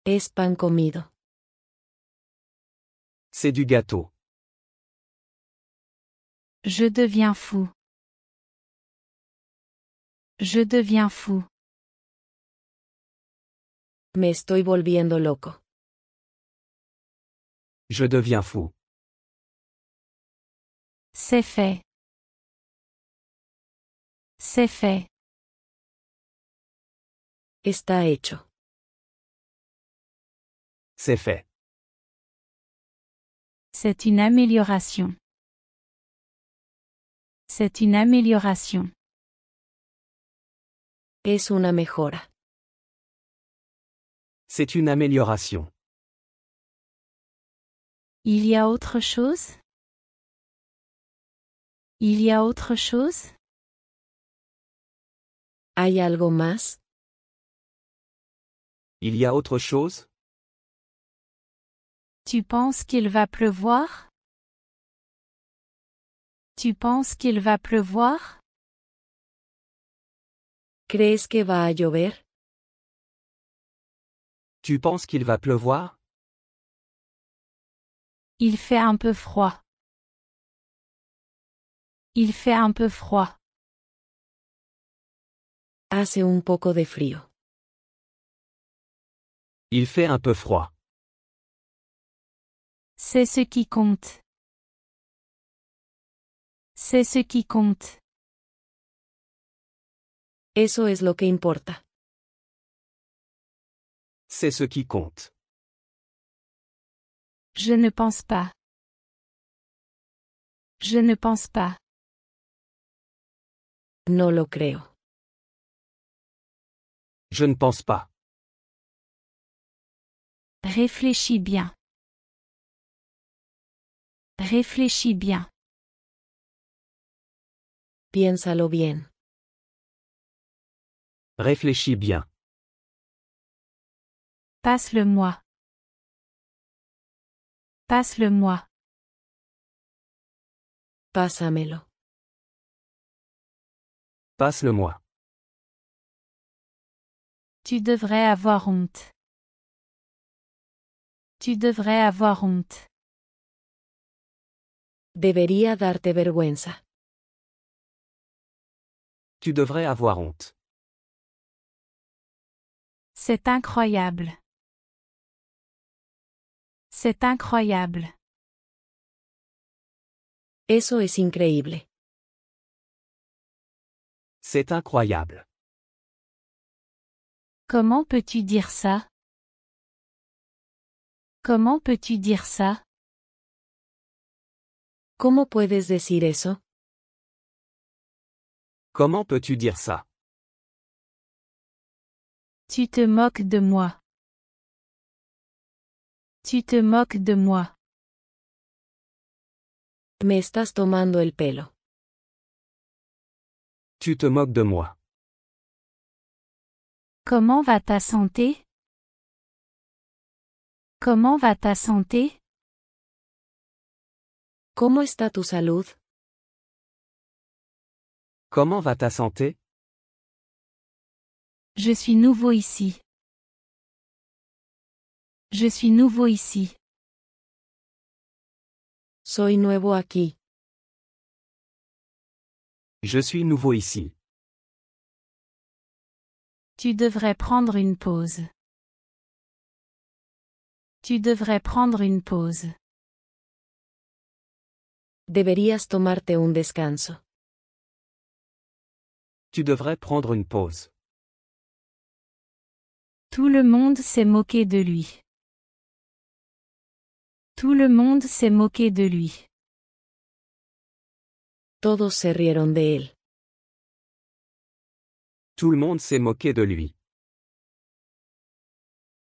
Es pan comido. C'est du gâteau. Je deviens fou. Je deviens fou. Me estoy volviendo loco. Je deviens fou. C'est fait. C'est fait. Está hecho. C'est fait. C'est une amélioration. C'est une amélioration. Es una mejora. C'est une amélioration. Il y a autre chose? Il y a autre chose? ¿Hay algo más? Il y a autre chose? Tu penses qu'il va pleuvoir? Tu penses qu'il va pleuvoir? ¿Crees que va a llover? Tu penses qu'il va pleuvoir? Il fait un peu froid. Il fait un peu froid. Hace un poco de frío. Il fait un peu froid. C'est ce qui compte. C'est ce qui compte. Eso es lo que importa. C'est ce qui compte. Je ne pense pas. Je ne pense pas. No lo creo. Je ne pense pas. Réfléchis bien. Réfléchis bien. Piénsalo bien. Réfléchis bien. Passe-le-moi. Passe-le-moi. Pásamelo. Passe-le-moi. Tu devrais avoir honte. Tu devrais avoir honte. Debería darte vergüenza. Tu devrais avoir honte. C'est incroyable. C'est incroyable. Eso es increíble. C'est incroyable. Comment peux-tu dire ça? Comment peux-tu dire ça? ¿Cómo puedes decir eso? Comment peux-tu dire ça? Tu te moques de moi. Tu te moques de moi. Me estás tomando el pelo. Tu te moques de moi. Comment va ta santé? Comment va ta santé? ¿Cómo está tu salud? Comment va ta santé? Je suis nouveau ici. Je suis nouveau ici. Soy nuevo aquí. Je suis nouveau ici. Tu devrais prendre une pause. Tu devrais prendre une pause. Deberías tomarte un descanso. Tu devrais prendre une pause. Tout le monde s'est moqué de lui. Tout le monde s'est moqué de lui. Todos se rieron de él. Tout le monde s'est moqué de lui.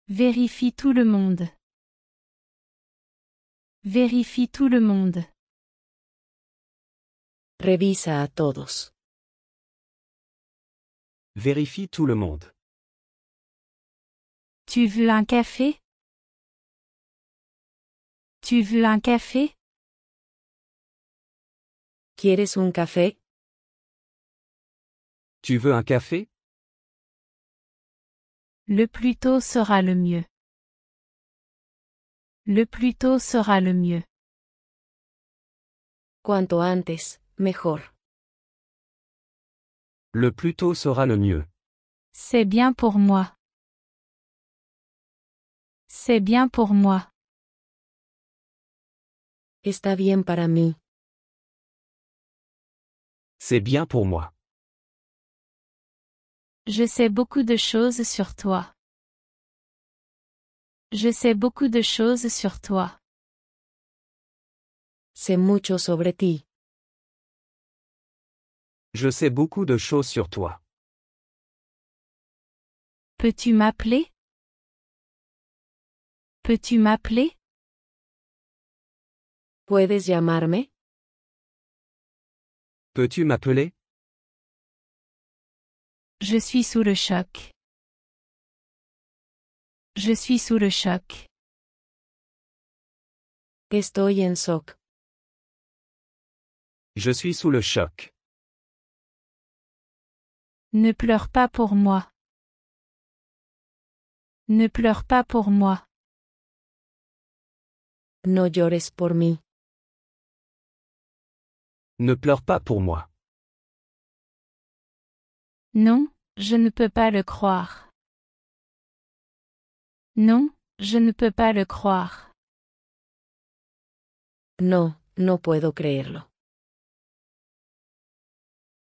Vérifie tout le monde. Vérifie tout le monde. Revisa a todos. Vérifie tout le monde. Tu veux un café? Tu veux un café? ¿Quieres un café? Tu veux un café? Le plus tôt sera le mieux. Le plus tôt sera le mieux. Cuanto antes, mejor. Le plus tôt sera le mieux. C'est bien pour moi. C'est bien pour moi. Está bien para mí. C'est bien pour moi. Je sais beaucoup de choses sur toi. Je sais beaucoup de choses sur toi. Sé mucho sobre ti. Je sais beaucoup de choses sur toi. Peux-tu m'appeler? Peux-tu m'appeler? ¿Puedes llamarme? Peux-tu m'appeler? Je suis sous le choc. Je suis sous le choc. Estoy en shock. Je suis sous le choc. Ne pleure pas pour moi. Ne pleure pas pour moi. No llores por mí. Ne pleure pas pour moi. Non, je ne peux pas le croire. Non, je ne peux pas le croire. No, no puedo creerlo.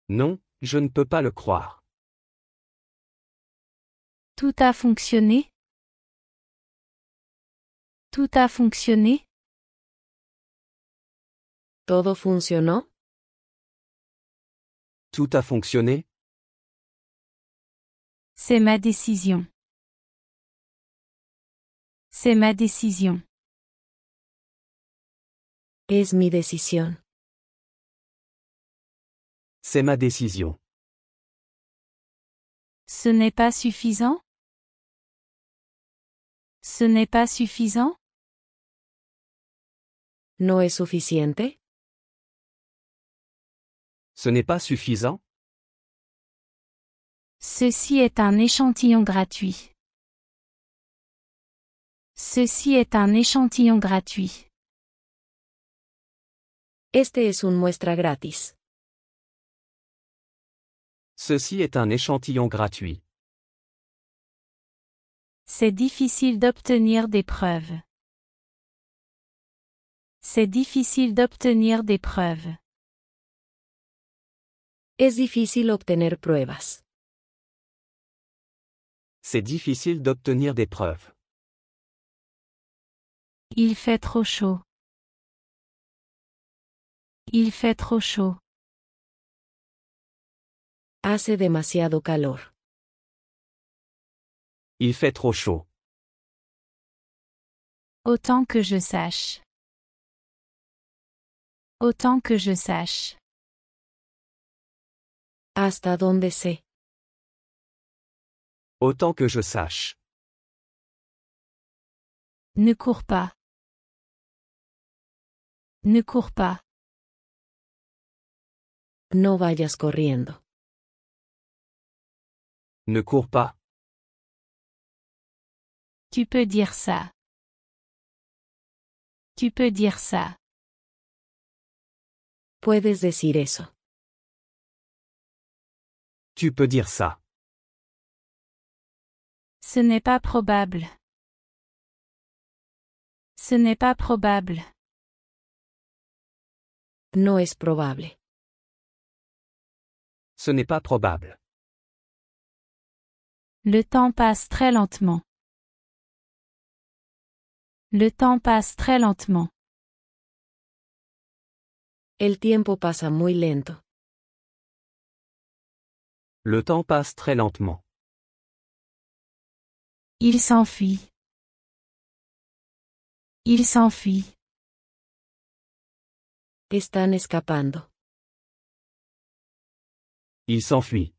Non, je ne peux pas le croire. Tout a fonctionné? Tout a fonctionné? ¿Todo funcionó? Tout a fonctionné? C'est ma décision. C'est ma décision. Es mi decisión. C'est ma décision. Ce n'est pas suffisant? Ce n'est pas suffisant? ¿No es suficiente? Ce n'est pas suffisant? Ceci est un échantillon gratuit. Ceci est un échantillon gratuit. Este es un muestra gratis. Ceci est un échantillon gratuit. C'est difficile d'obtenir des preuves. C'est difficile d'obtenir des preuves. Es difícil obtener pruebas. C'est difficile d'obtenir des preuves. Il fait trop chaud. Il fait trop chaud. Hace demasiado calor. Il fait trop chaud. Autant que je sache. Autant que je sache. Hasta donde sé. Autant que je sache. Ne cours pas. Ne cours pas. No vayas corriendo. Ne cours pas. Tu peux dire ça. Tu peux dire ça. Puedes decir eso. Tu peux dire ça. Ce n'est pas probable. Ce n'est pas probable. No es probable. Ce n'est pas probable. Le temps passe très lentement. Le temps passe très lentement. El tiempo pasa muy lento. Le temps passe très lentement. Il s'enfuit. Il s'enfuit. Están escapando. Il s'enfuit.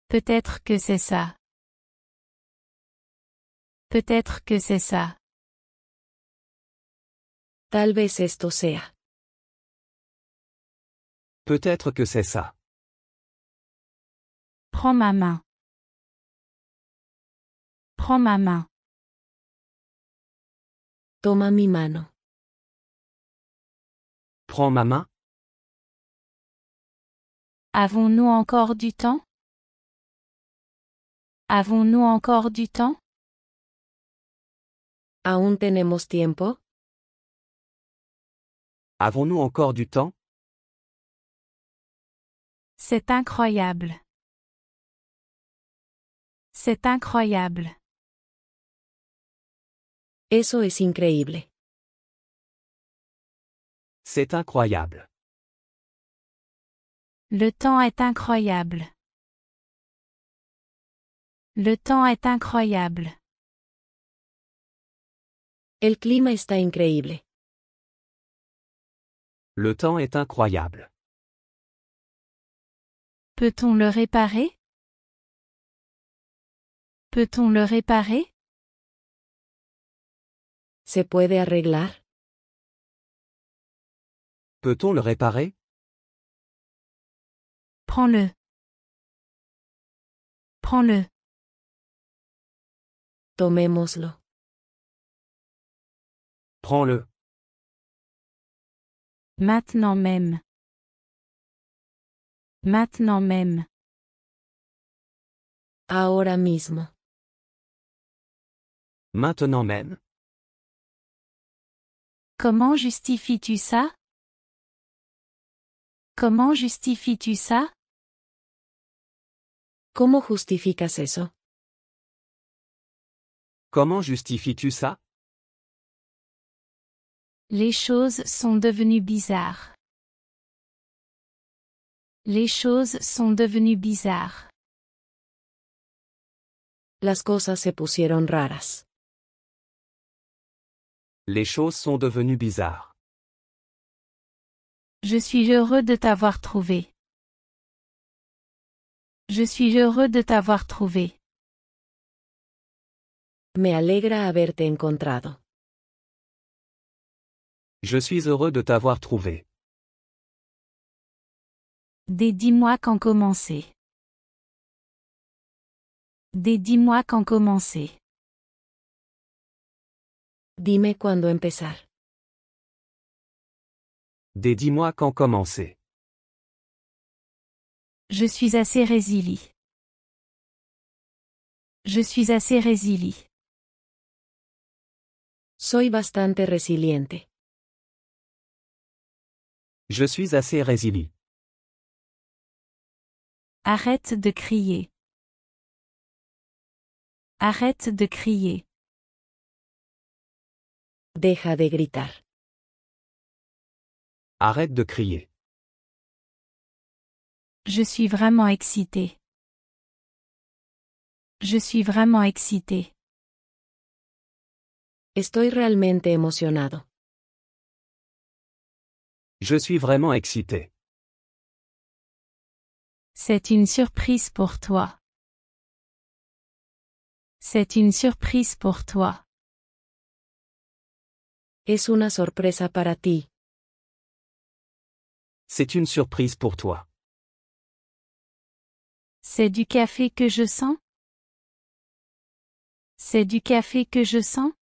Peut-être que c'est ça. Peut-être que c'est ça. Tal vez esto sea. Peut-être que c'est ça. Prends ma main. Prends ma main. Toma mi mano. Prends ma main. Avons-nous encore du temps? Avons-nous encore du temps? ¿Aún tenemos tiempo? Avons-nous encore du temps? C'est incroyable. C'est incroyable. Eso es increíble. C'est incroyable. Le temps est incroyable. Le temps est incroyable. El clima está increíble. Le temps est incroyable. Peut-on le réparer? Peut-on le réparer? ¿Se puede arreglar? Peut-on le réparer? Prends-le. Prends-le. Tomémoslo. Prends-le. Maintenant même. Maintenant même. Ahora mismo. Maintenant même. Comment justifies-tu ça? Comment justifies-tu ça? ¿Cómo justificas eso? Comment justifies-tu ça? Les choses sont devenues bizarres. Les choses sont devenues bizarres. Las cosas se pusieron raras. Les choses sont devenues bizarres. Je suis heureux de t'avoir trouvé. Je suis heureux de t'avoir trouvé. Me alegra haberte encontrado. Je suis heureux de t'avoir trouvé. Dis-moi quand commencer. Dis-moi quand commencer. Dime cuándo empezar. Dis-moi quand commencer. Je suis assez résilie. Je suis assez résilie. Soy bastante resiliente. Je suis assez résilie. Arrête de crier. Arrête de crier. Deja de gritar. Arrête de crier. Je suis vraiment excité. Je suis vraiment excité. Estoy realmente emocionado. Je suis vraiment excité. C'est une surprise pour toi. C'est une surprise pour toi. Es una sorpresa para ti. C'est une surprise pour toi. C'est du café que je sens? C'est du café que je sens?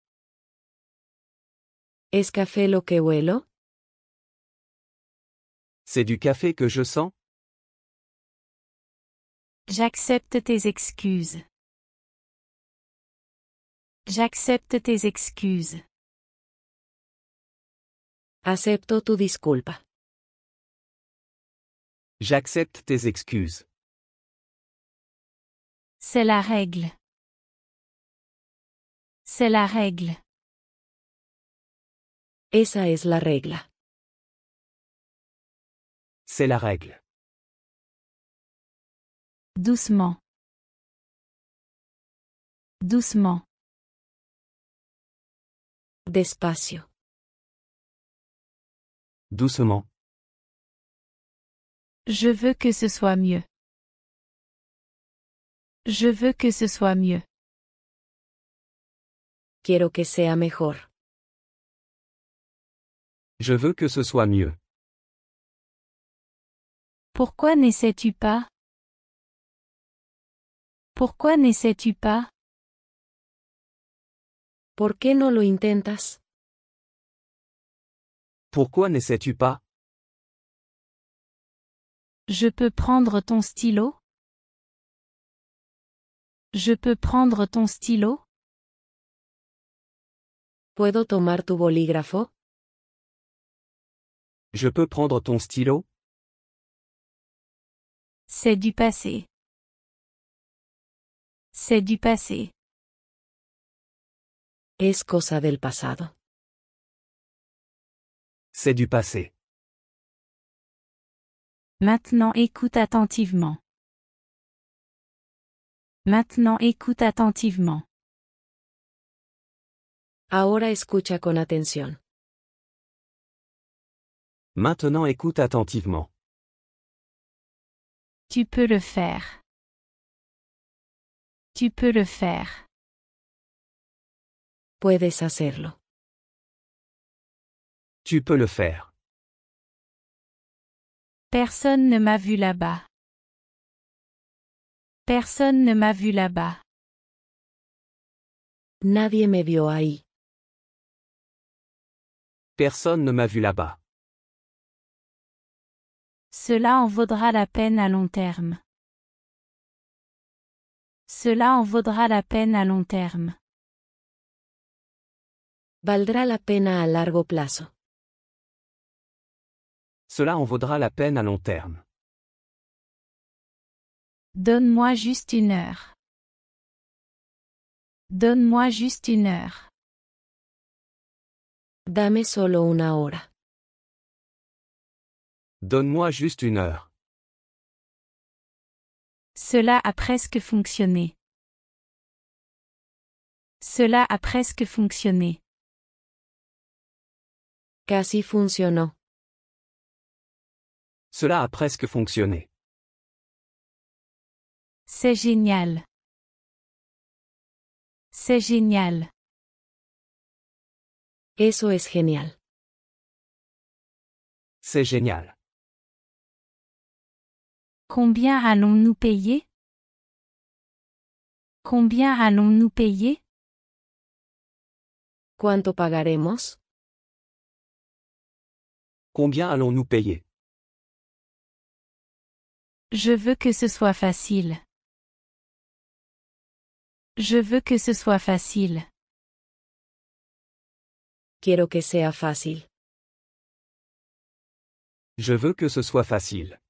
¿Es café lo que huelo? C'est du café que je sens? J'accepte tes excuses. J'accepte tes excuses. Acepto tu disculpa. J'accepte tes excuses. C'est la règle. C'est la règle. Esa es la regla. C'est la règle. Doucement. Doucement. Despacio. Doucement. Je veux que ce soit mieux. Je veux que ce soit mieux. Quiero que sea mejor. Je veux que ce soit mieux. Pourquoi n'essaies-tu pas? Pourquoi n'essaies-tu pas? ¿Por qué no lo intentas? Pourquoi n'essaies-tu pas? Je peux prendre ton stylo? Je peux prendre ton stylo? ¿Puedo tomar tu bolígrafo? Je peux prendre ton stylo? C'est du passé. C'est du passé. Es cosa del pasado. C'est du passé. Maintenant écoute attentivement. Maintenant écoute attentivement. Ahora escucha con atención. Maintenant écoute attentivement. Tu peux le faire. Tu peux le faire. Puedes hacerlo. Tu peux le faire. Personne ne m'a vu là-bas. Personne ne m'a vu là-bas. Nadie me vio ahí. Personne ne m'a vu là-bas. Cela en vaudra la peine à long terme. Cela en vaudra la peine à long terme. Valdrá la pena a largo plazo. Cela en vaudra la peine à long terme. Donne-moi juste une heure. Donne-moi juste une heure. Dame solo una hora. Donne-moi juste une heure. Cela a presque fonctionné. Cela a presque fonctionné. Casi funcionó. Cela a presque fonctionné. C'est génial. C'est génial. Eso es genial. C'est génial. Combien allons-nous payer? Combien allons-nous payer? ¿Cuánto pagaremos? Combien allons-nous payer? Je veux que ce soit facile. Je veux que ce soit facile. Quiero que sea fácil. Je veux que ce soit facile.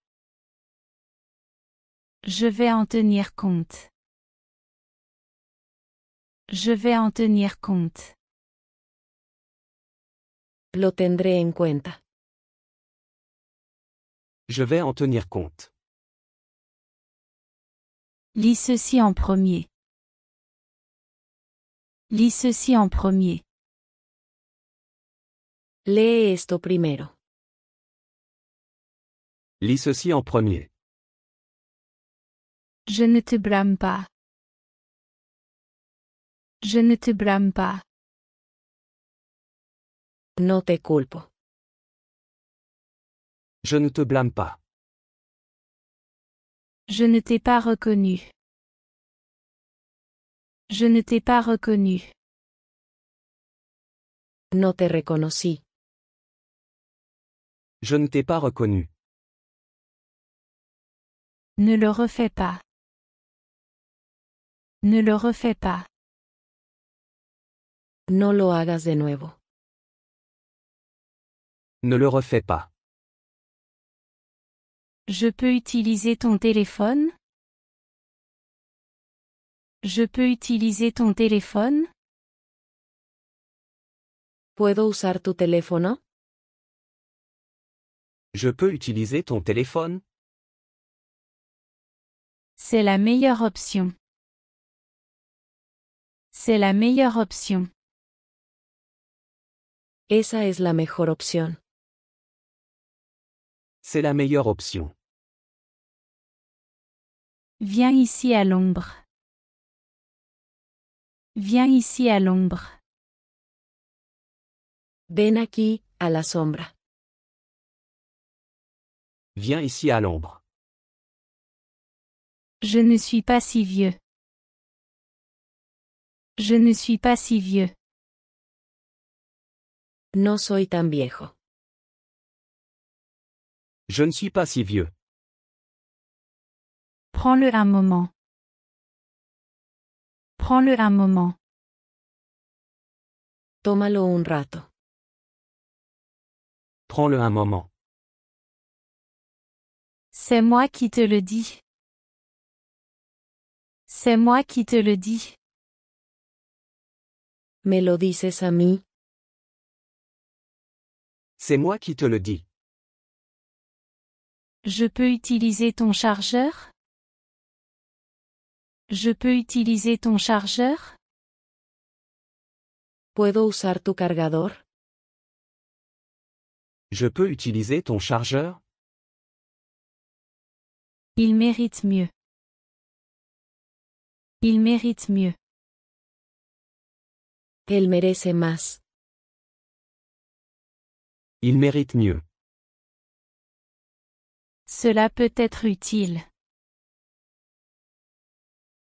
Je vais en tenir compte. Je vais en tenir compte. Lo tendré en cuenta. Je vais en tenir compte. Lis ceci en premier. Lis ceci en premier. Lee esto primero. Lis ceci en premier. Je ne te blâme pas. Je ne te blâme pas. No te culpo. Je ne te blâme pas. Je ne t'ai pas reconnu. Je ne t'ai pas reconnu. No te reconocí. Je ne t'ai pas reconnu. Ne le refais pas. Ne le refais pas. No lo hagas de nuevo. Ne le refais pas. Je peux utiliser ton téléphone? Je peux utiliser ton téléphone? ¿Puedo usar tu teléfono? Je peux utiliser ton téléphone? C'est la meilleure option. C'est la meilleure option. Esa es la mejor opción. C'est la meilleure option. Viens ici à l'ombre. Viens ici à l'ombre. Ven aquí, a la sombra. Viens ici à l'ombre. Je ne suis pas si vieux. Je ne suis pas si vieux. No soy tan viejo. Je ne suis pas si vieux. Prends-le un moment. Prends-le un moment. Tómalo un rato. Prends-le un moment. C'est moi qui te le dis. C'est moi qui te le dis. ¿Me lo dices a mí? C'est moi qui te le dis. Je peux utiliser ton chargeur? Je peux utiliser ton chargeur? ¿Puedo usar tu cargador? Je peux utiliser ton chargeur? Il mérite mieux. Il mérite mieux. Él merece más. Il mérite mieux. Cela peut être utile.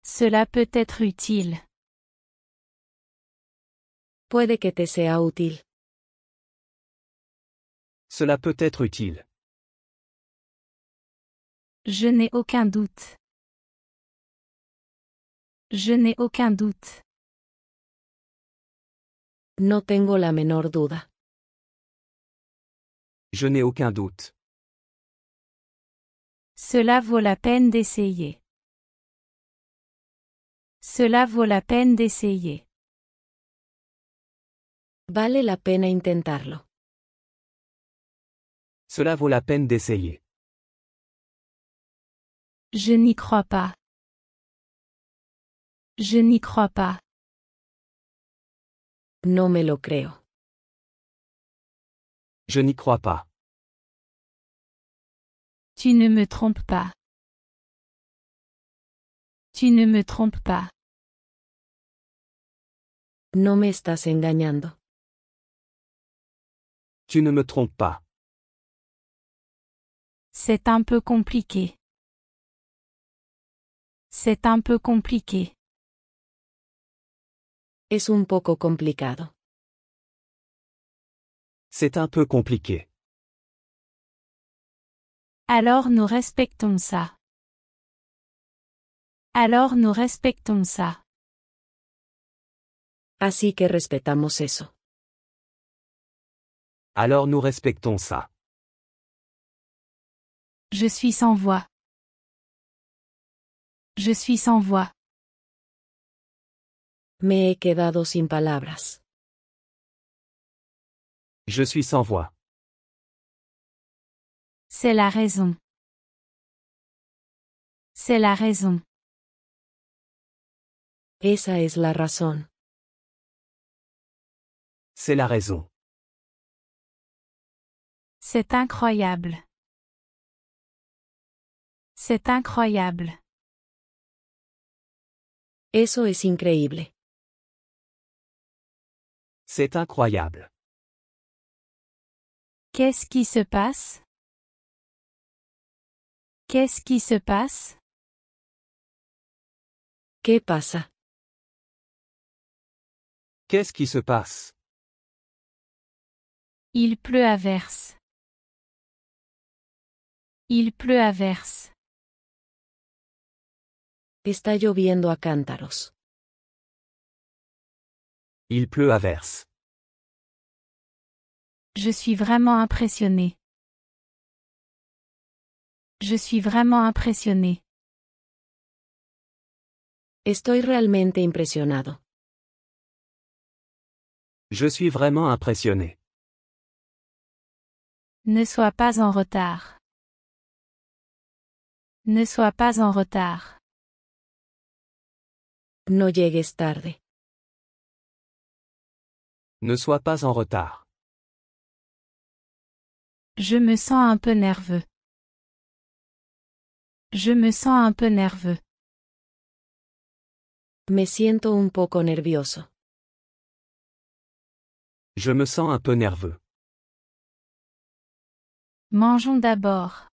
Cela peut être utile. Puede que te sea útil. Cela peut être utile. Je n'ai aucun doute. Je n'ai aucun doute. No tengo la menor duda. Je n'ai aucun doute. Cela vaut la peine d'essayer. Cela vaut la peine d'essayer. Vale la pena intentarlo. Cela vaut la peine d'essayer. Je n'y crois pas. Je n'y crois pas. No me lo creo. Je n'y crois pas. Tu ne me trompes pas. Tu ne me trompes pas. No me estás engañando. Tu ne me trompes pas. C'est un peu compliqué. C'est un peu compliqué. Es un poco complicado. C'est un peu compliqué. Alors nous respectons ça. Alors nous respectons ça. Así que respetamos eso. Alors nous respectons ça. Je suis sans voix. Je suis sans voix. Me he quedado sin palabras. Je suis sans voix. C'est la raison. C'est la raison. Esa es la razón. C'est la raison. C'est incroyable. C'est incroyable. Eso es increíble. C'est incroyable. Qu'est-ce qui se passe? Qu'est-ce qui se passe? ¿Qué pasa? Qu'est-ce qui se passe? Il pleut à verse. Il pleut à verse. Está lloviendo a cántaros. Il pleut à verse. Je suis vraiment impressionné. Je suis vraiment impressionné. Estoy realmente impresionado. Je suis vraiment impressionné. Ne sois pas en retard. Ne sois pas en retard. No llegues tarde. Ne sois pas en retard. Je me sens un peu nerveux. Je me sens un peu nerveux. Me siento un poco nervioso. Je me sens un peu nerveux. Mangeons d'abord.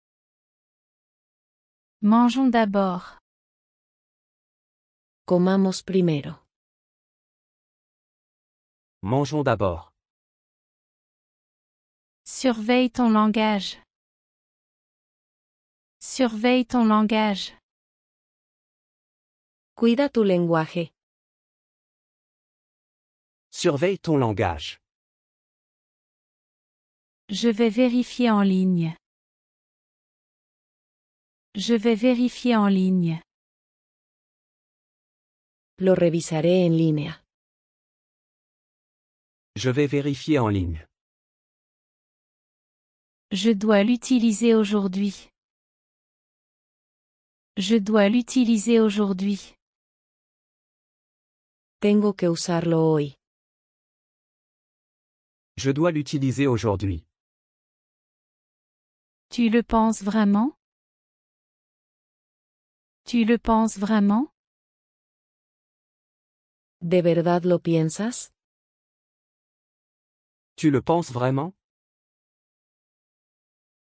Mangeons d'abord. Comamos primero. Mangeons d'abord. Surveille ton langage. Surveille ton langage. Cuida tu lenguaje. Surveille ton langage. Je vais vérifier en ligne. Je vais vérifier en ligne. Lo revisaré en línea. Je vais vérifier en ligne. Je dois l'utiliser aujourd'hui. Je dois l'utiliser aujourd'hui. Tengo que usarlo hoy. Je dois l'utiliser aujourd'hui. Tu le penses vraiment? Tu le penses vraiment? ¿De verdad lo piensas? Tu le penses vraiment?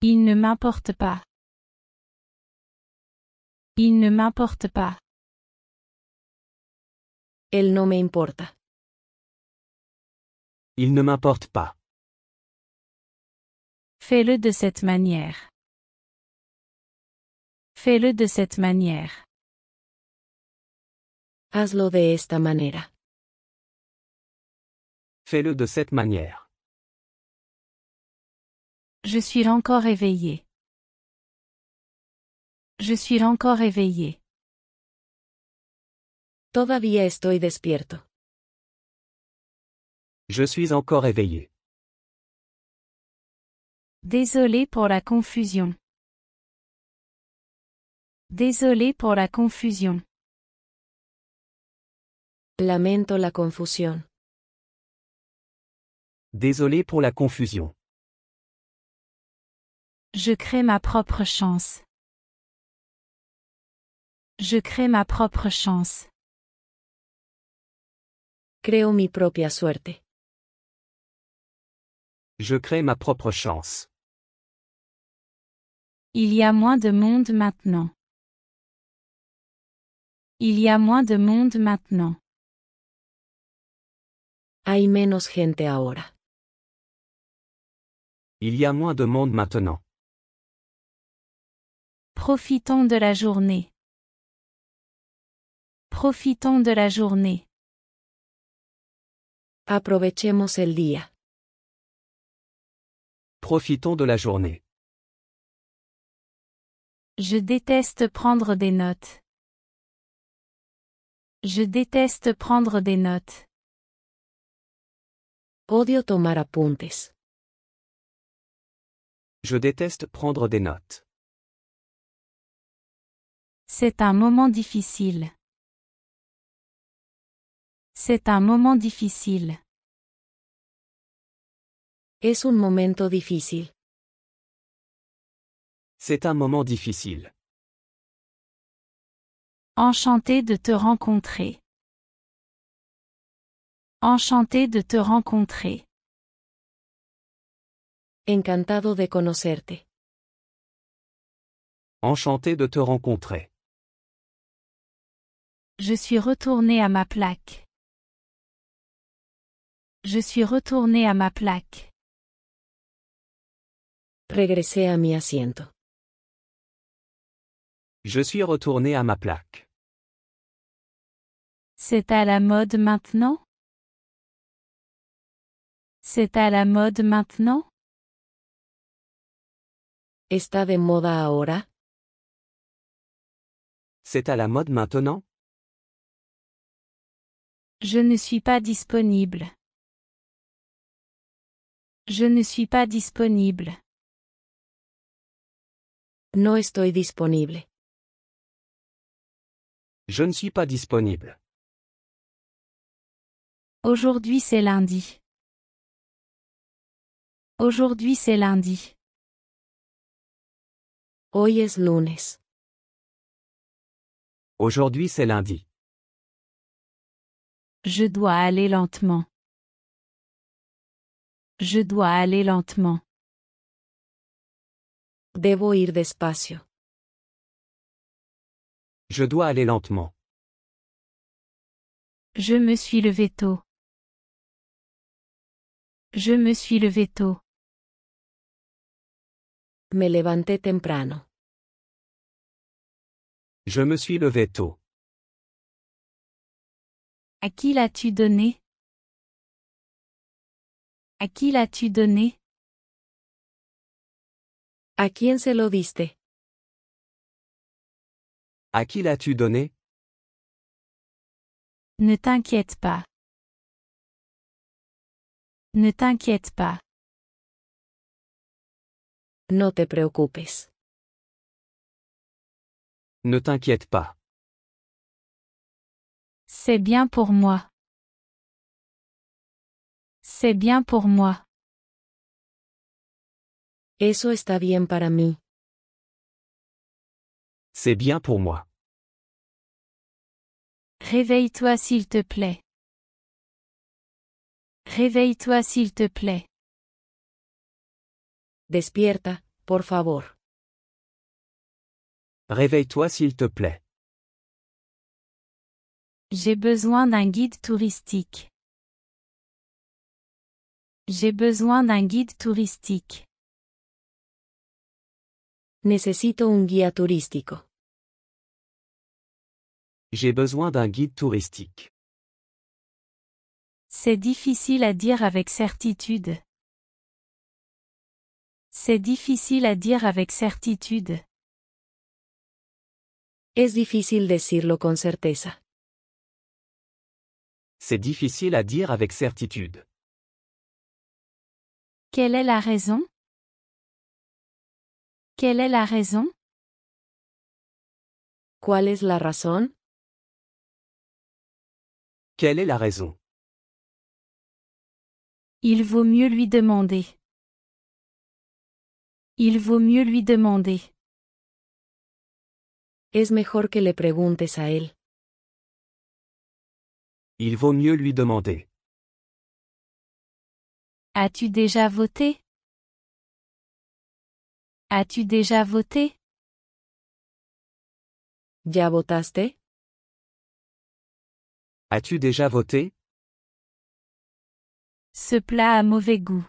Il ne m'importe pas. Il ne m'importe pas. Él no me importa. Il ne m'importe pas. Fais-le de cette manière. Fais-le de cette manière. Hazlo de esta manera. Fais-le de cette manière. Je suis encore éveillé. Je suis encore éveillé. Todavía estoy despierto. Je suis encore éveillé. Désolé pour la confusion. Désolé pour la confusion. Lamento la confusión. Désolé pour la confusion. Je crée ma propre chance. Je crée ma propre chance. Creo mi propia suerte. Je crée ma propre chance. Il y a moins de monde maintenant. Il y a moins de monde maintenant. Hay menos gente ahora. Il y a moins de monde maintenant. Profitons de la journée. Profitons de la journée. Aprovechemos el día. Profitons de la journée. Je déteste prendre des notes. Je déteste prendre des notes. Odio tomar apuntes. Je déteste prendre des notes. C'est un moment difficile. C'est un moment difficile. Es un momento difícil. C'est un moment difficile. Enchanté de te rencontrer. Enchanté de te rencontrer. Encantado de conocerte. Enchanté de te rencontrer. Je suis retourné à ma plaque. Je suis retourné à ma plaque. Regresé a mi asiento. Je suis retourné à ma plaque. C'est à la mode maintenant? C'est à la mode maintenant? ¿Está de moda ahora? C'est à la mode maintenant? Je ne suis pas disponible. Je ne suis pas disponible. No estoy disponible. Je ne suis pas disponible. Aujourd'hui c'est lundi. Aujourd'hui c'est lundi. Hoy es lunes. Aujourd'hui c'est lundi. Je dois aller lentement. Je dois aller lentement. Debo ir despacio. Je dois aller lentement. Je me suis levé tôt. Je me suis levé tôt. Me levanté temprano. Je me suis levé tôt. À qui l'as-tu donné? À qui l'as-tu donné? ¿A quién se lo diste? À qui l'as-tu donné? Ne t'inquiète pas. Ne t'inquiète pas. No te preocupes. Ne t'inquiète pas. C'est bien pour moi. C'est bien pour moi. Eso está bien para mí. C'est bien pour moi. Réveille-toi s'il te plaît. Réveille-toi s'il te plaît. Despierta, por favor. Réveille-toi s'il te plaît. J'ai besoin d'un guide touristique. J'ai besoin d'un guide touristique. Necesito un guía turístico. J'ai besoin d'un guide touristique. C'est difficile à dire avec certitude. C'est difficile à dire avec certitude. Es difícil decirlo con certeza. C'est difficile à dire avec certitude. Quelle est la raison? Quelle est la raison? ¿Cuál es la razón? Quelle est la raison? Il vaut mieux lui demander. Il vaut mieux lui demander. Es mejor que le preguntes a él. Il vaut mieux lui demander. As-tu déjà voté? As-tu déjà voté? ¿Ya votaste? As-tu déjà voté? Ce plat a mauvais goût.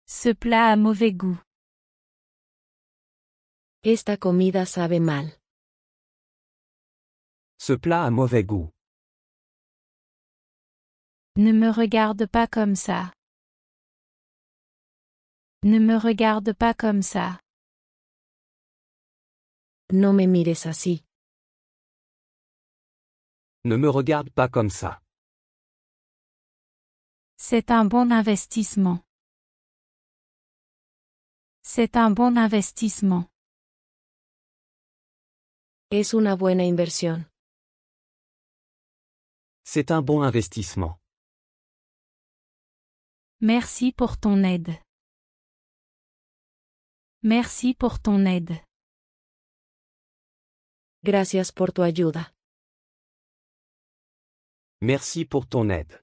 Ce plat a mauvais goût. Esta comida sabe mal. Ce plat a mauvais goût. Ne me regarde pas comme ça. Ne me regarde pas comme ça. No me mires así. Ne me regarde pas comme ça. C'est un bon investissement. C'est un bon investissement. Es una buena inversión. C'est un bon investissement. Merci pour ton aide. Merci pour ton aide. Gracias por tu ayuda. Merci pour ton aide.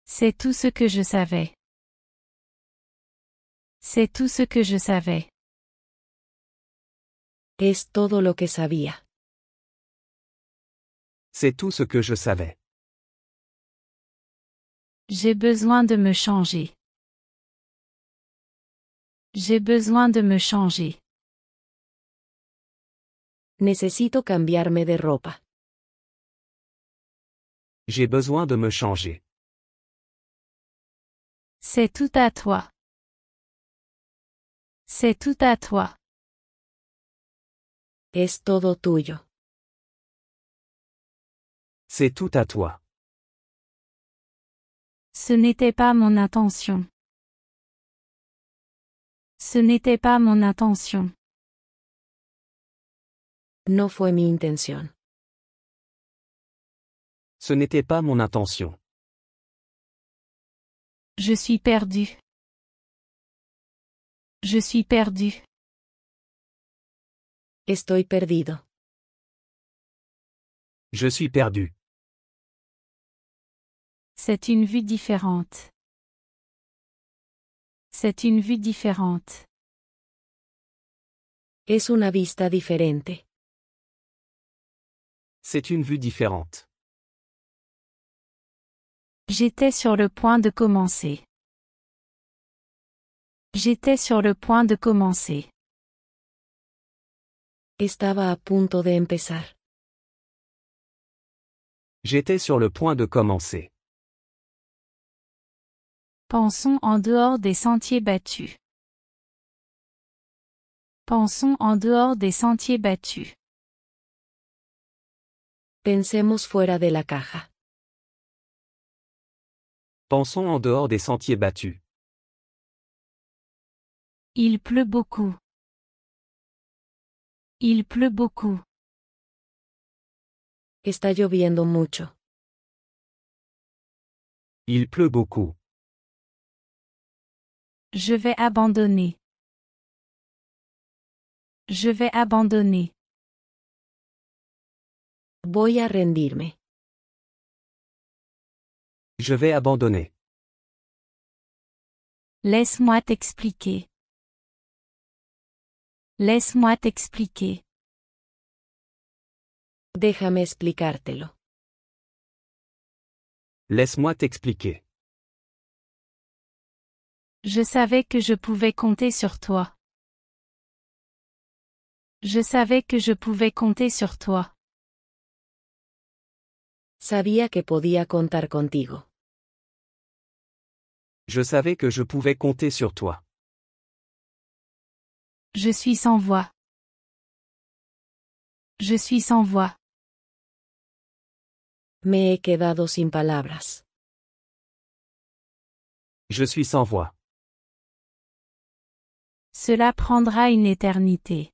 C'est tout ce que je savais. C'est tout ce que je savais. Es todo lo que sabía. C'est tout ce que je savais. J'ai besoin de me changer. J'ai besoin de me changer. Necesito cambiarme de ropa. J'ai besoin de me changer. C'est tout à toi. C'est tout à toi. Es todo tuyo. C'est tout à toi. Ce n'était pas mon intention. Ce n'était pas mon intention. No fue mi intención. Ce n'était pas mon intention. Je suis perdu. Je suis perdu. Estoy perdido. Je suis perdu. C'est une vue différente. C'est une vue différente. Es una vista diferente. C'est une vue différente. J'étais sur le point de commencer. J'étais sur le point de commencer. Estaba a punto de empezar. J'étais sur le point de commencer. Pensons en dehors des sentiers battus. Pensons en dehors des sentiers battus. Pensemos fuera de la caja. Pensons en dehors des sentiers battus. Il pleut beaucoup. Il pleut beaucoup. Está lloviendo mucho. Il pleut beaucoup. Je vais abandonner. Je vais abandonner. Voy a rendirme. Je vais abandonner. Laisse-moi t'expliquer. Laisse-moi t'expliquer. Déjame explicártelo. Laisse-moi t'expliquer. Je savais que je pouvais compter sur toi. Je savais que je pouvais compter sur toi. Sabía que podía contar contigo. Je savais que je pouvais compter sur toi. Je suis sans voix. Je suis sans voix. Me he quedado sin palabras. Je suis sans voix. Cela prendra une éternité.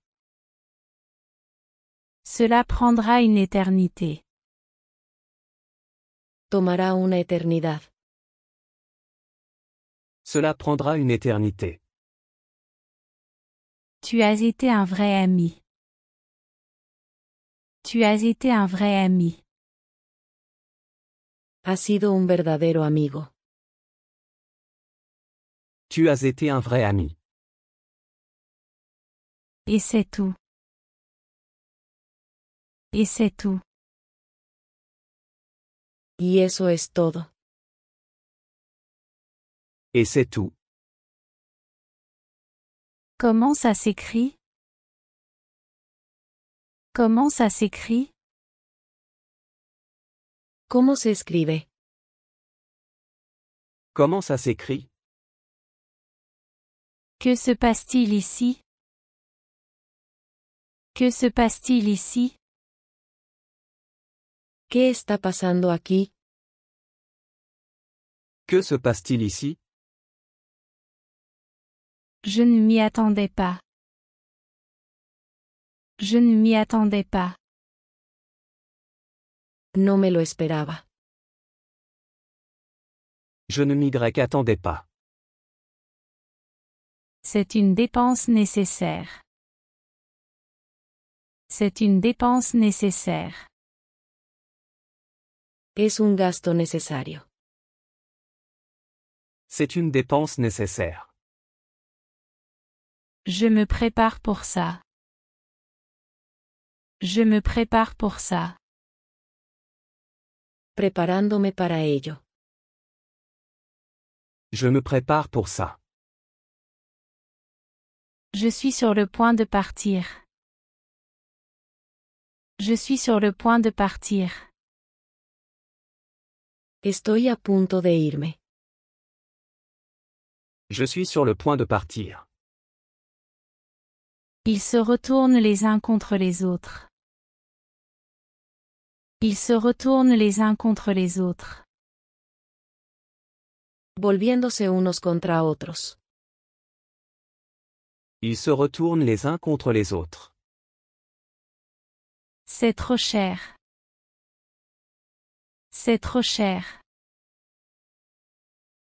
Cela prendra une éternité. Tomará una eternidad. Cela prendra une éternité. Tu as été un vrai ami. Tu as été un vrai ami. Has sido un verdadero amigo. Tu as été un vrai ami. Et c'est tout. Et c'est tout. Y eso es todo. Et c'est tout. Comment ça s'écrit? Comment ça s'écrit? ¿Cómo se escribe? Comment ça s'écrit? Que se passe-t-il ici? Que se passe-t-il ici? ¿Qué está pasando aquí? Que se passe-t-il ici? Je ne m'y attendais pas. Je ne m'y attendais pas. No me lo esperaba. Je ne m'y attendais pas. C'est une dépense nécessaire. C'est une dépense nécessaire. Es un gasto necesario. C'est une dépense nécessaire. Je me prépare pour ça. Je me prépare pour ça. Preparándome para ello. Je me prépare pour ça. Je suis sur le point de partir. Je suis sur le point de partir. Estoy a punto de irme. Je suis sur le point de partir. Ils se retournent les uns contre les autres. Ils se retournent les uns contre les autres. Volviéndose unos contra otros. Ils se retournent les uns contre les autres. C'est trop cher. C'est trop cher.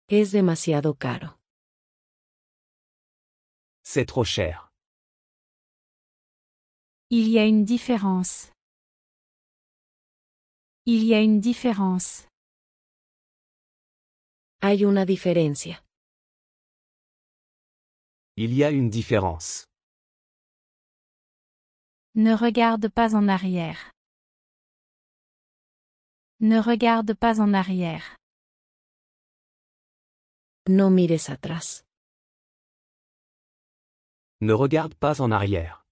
Es demasiado caro. C'est trop cher. Il y a une différence. Il y a une différence. Hay una diferencia. Il y a une différence. Ne regarde pas en arrière. Ne regarde pas en arrière. No mires atrás. Ne regarde pas en arrière.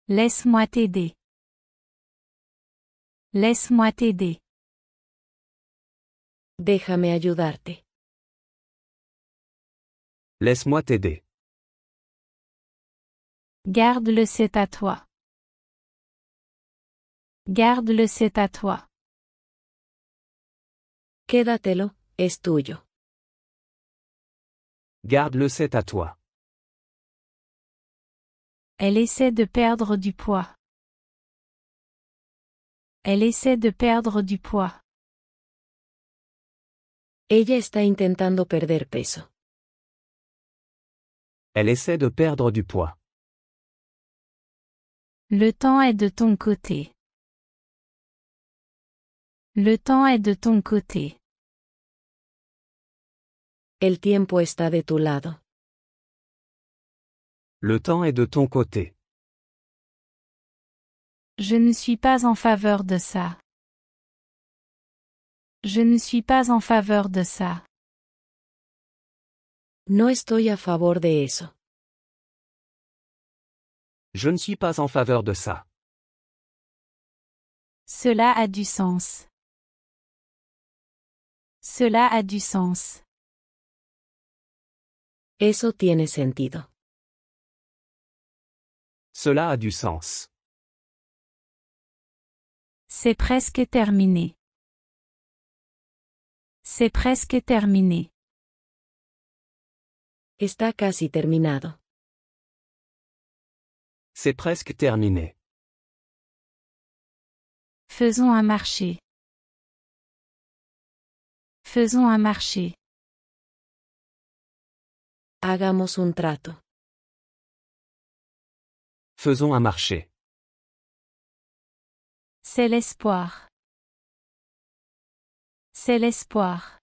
Laisse-moi t'aider. Laisse-moi t'aider. Déjame ayudarte. Laisse-moi t'aider. Garde-le, c'est à toi. Garde-le, c'est à toi. Quédatelo, es tuyo. Garde-le, c'est à toi. Elle essaie de perdre du poids. Elle essaie de perdre du poids. Ella está intentando perder peso. Elle essaie de perdre du poids. Le temps est de ton côté. Le temps est de ton côté. El tiempo está de tu lado. Le temps est de ton côté. Je ne suis pas en faveur de ça. Je ne suis pas en faveur de ça. No estoy a favor de eso. Je ne suis pas en faveur de ça. Cela a du sens. Cela a du sens. Eso tiene sentido. Cela a du sens. C'est presque terminé. C'est presque terminé. Está casi terminado. C'est presque terminé. Faisons un marché. Faisons un marché. Hagamos un trato. Faisons un marché. C'est l'espoir. C'est l'espoir.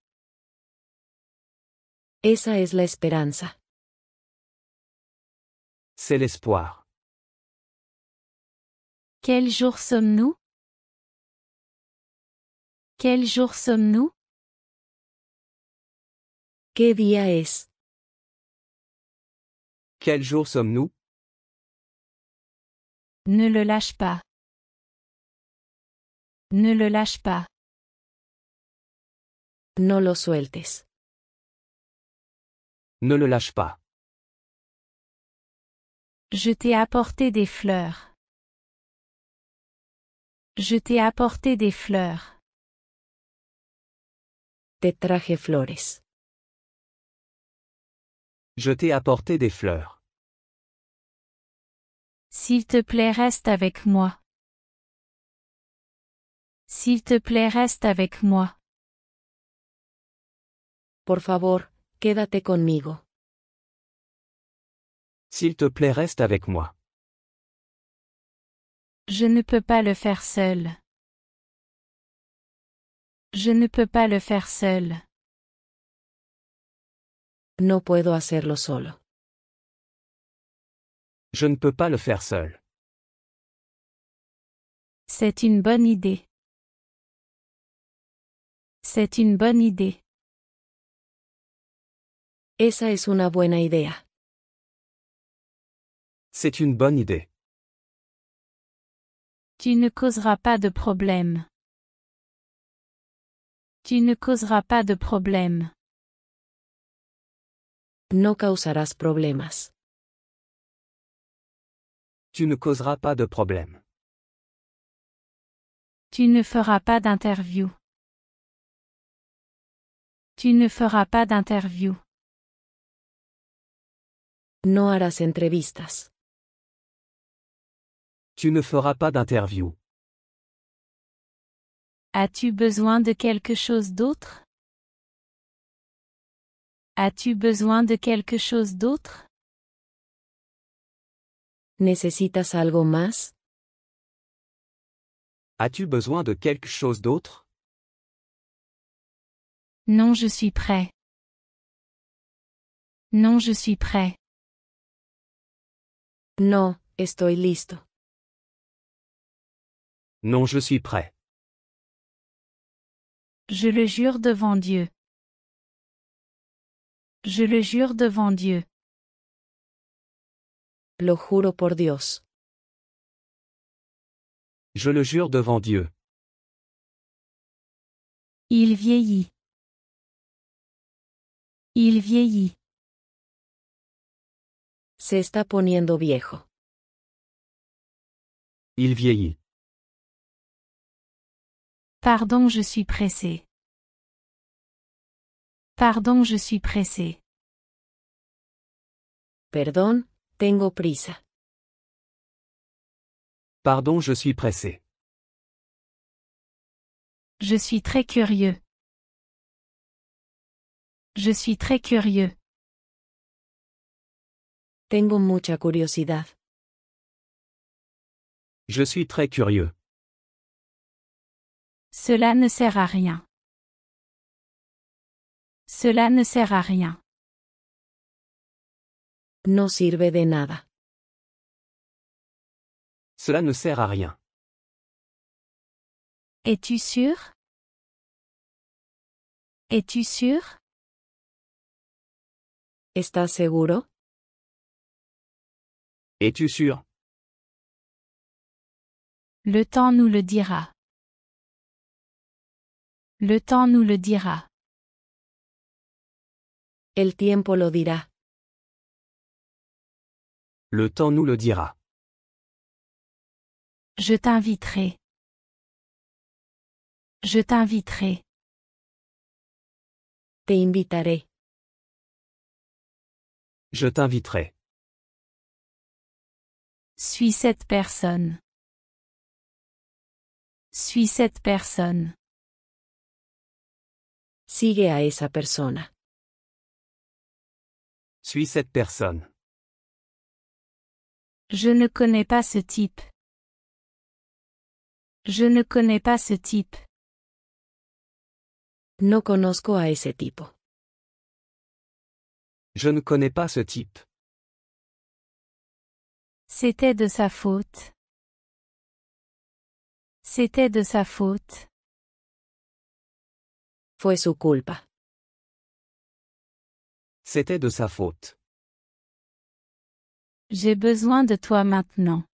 Esa es la esperanza. C'est l'espoir. Quel jour sommes-nous? Quel jour sommes-nous? ¿Qué día es? Quel jour sommes-nous? Ne le lâche pas. Ne le lâche pas. No lo sueltes. Ne le lâche pas. Je t'ai apporté des fleurs. Je t'ai apporté des fleurs. Te traje flores. Je t'ai apporté des fleurs. S'il te plaît, reste avec moi. S'il te plaît, reste avec moi. Por favor, quédate conmigo. S'il te plaît, reste avec moi. Je ne peux pas le faire seul. Je ne peux pas le faire seul. No puedo hacerlo solo. Je ne peux pas le faire seul. C'est une bonne idée. C'est une bonne idée. Esa es una buena idea. C'est une bonne idée. Tu ne causeras pas de problème. Tu ne causeras pas de problème. No causarás problemas. Tu ne causeras pas de problème. Tu ne feras pas d'interview. Tu ne feras pas d'interview. No harás entrevistas. Tu ne feras pas d'interview. As-tu besoin de quelque chose d'autre? As-tu besoin de quelque chose d'autre? ¿Necesitas algo más? As-tu besoin de quelque chose d'autre? Non, je suis prêt. Non, je suis prêt. No, estoy listo. Non, je suis prêt. Je le jure devant Dieu. Je le jure devant Dieu. Lo juro por Dios. Je le jure devant Dieu. Il vieillit. Il vieillit. Se está poniendo viejo. Il vieillit. Pardon, je suis pressé. Pardon, je suis pressé. Perdón, tengo prisa. Pardon, je suis pressé. Je suis très curieux. Je suis très curieux. Tengo mucha curiosidad. Je suis très curieux. Cela ne sert à rien. Cela ne sert à rien. No sirve de nada. Cela ne sert à rien. Es-tu sûr? Es-tu sûr? ¿Estás seguro? Es-tu sûr? Le temps nous le dira. Le temps nous le dira. El tiempo lo dirá. Le temps nous le dira. Je t'inviterai. Je t'inviterai. Te invitaré. Je t'inviterai. Suis cette personne. Suis cette personne. Sigue a esa persona. Suis cette personne. Je ne connais pas ce type. Je ne connais pas ce type. No conozco a ese tipo. Je ne connais pas ce type. C'était de sa faute. C'était de sa faute. Fue su culpa. C'était de sa faute. J'ai besoin de toi maintenant.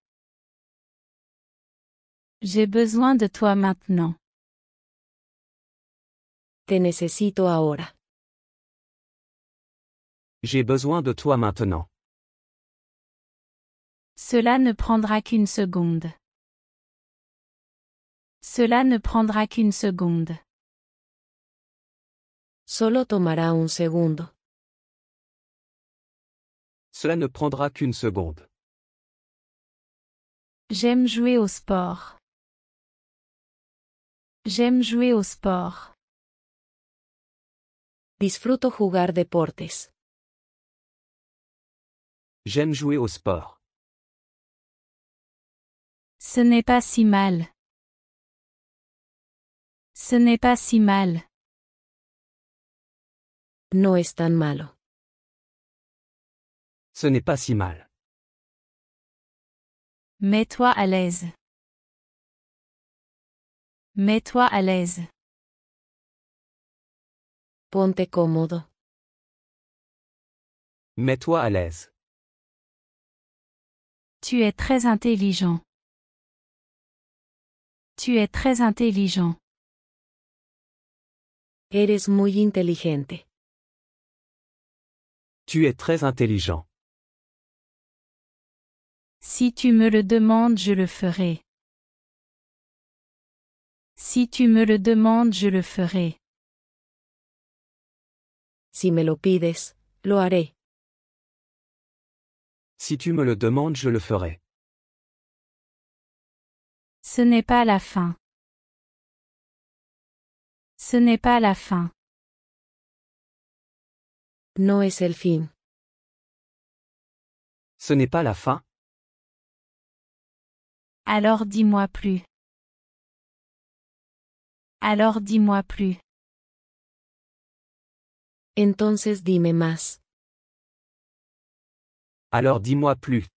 J'ai besoin de toi maintenant. Te necesito ahora. J'ai besoin de toi maintenant. Cela ne prendra qu'une seconde. Cela ne prendra qu'une seconde. Solo tomará un segundo. Cela ne prendra qu'une seconde. J'aime jouer au sport. J'aime jouer au sport. Disfruto jugar deportes. J'aime jouer au sport. Ce n'est pas si mal. Ce n'est pas si mal. No es tan malo. Ce n'est pas si mal. Mets-toi à l'aise. Mets-toi à l'aise. Ponte cómodo. Mets-toi à l'aise. Tu es très intelligent. Tu es très intelligent. Eres muy inteligente. Tu es très intelligent. Si tu me le demandes, je le ferai. Si tu me le demandes, je le ferai. Si me lo pides, lo haré. Si tu me le demandes, je le ferai. Ce n'est pas la fin. Ce n'est pas la fin. No es el fin. Ce n'est pas la fin. Alors dis-moi plus. Alors dis-moi plus. Entonces dime más. Alors dis-moi plus.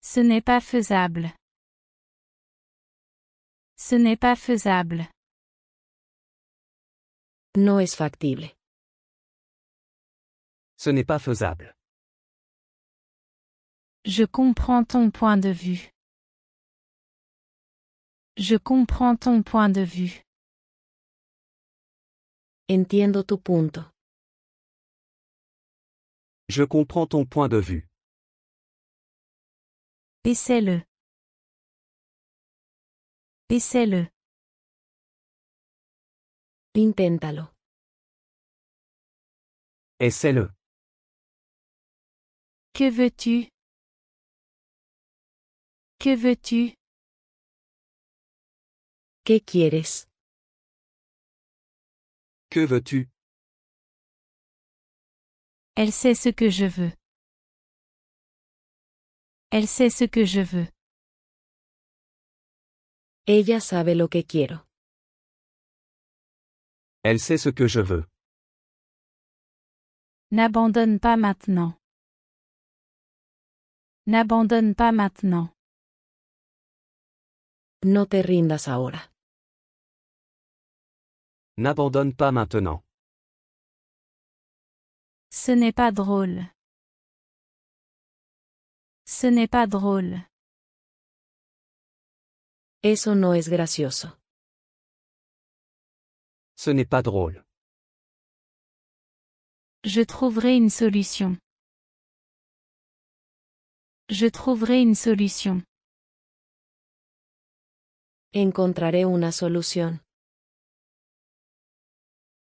Ce n'est pas faisable. Ce n'est pas faisable. No es factible. Ce n'est pas faisable. Je comprends ton point de vue. Je comprends ton point de vue. Entiendo tu punto. Je comprends ton point de vue. Essaie-le. Essaie-le. Inténtalo. Essaie-le. Que veux-tu? Que veux-tu? ¿Qué quieres? Que veux-tu? Elle sait ce que je veux. Elle sait ce que je veux. Ella sabe lo que quiero. Elle sait ce que je veux. N'abandonne pas maintenant. N'abandonne pas maintenant. No te rindas ahora. N'abandonne pas maintenant. Ce n'est pas drôle. Ce n'est pas drôle. Eso no es gracioso. Ce n'est pas drôle. Je trouverai une solution. Je trouverai une solution. Encontraré una solución.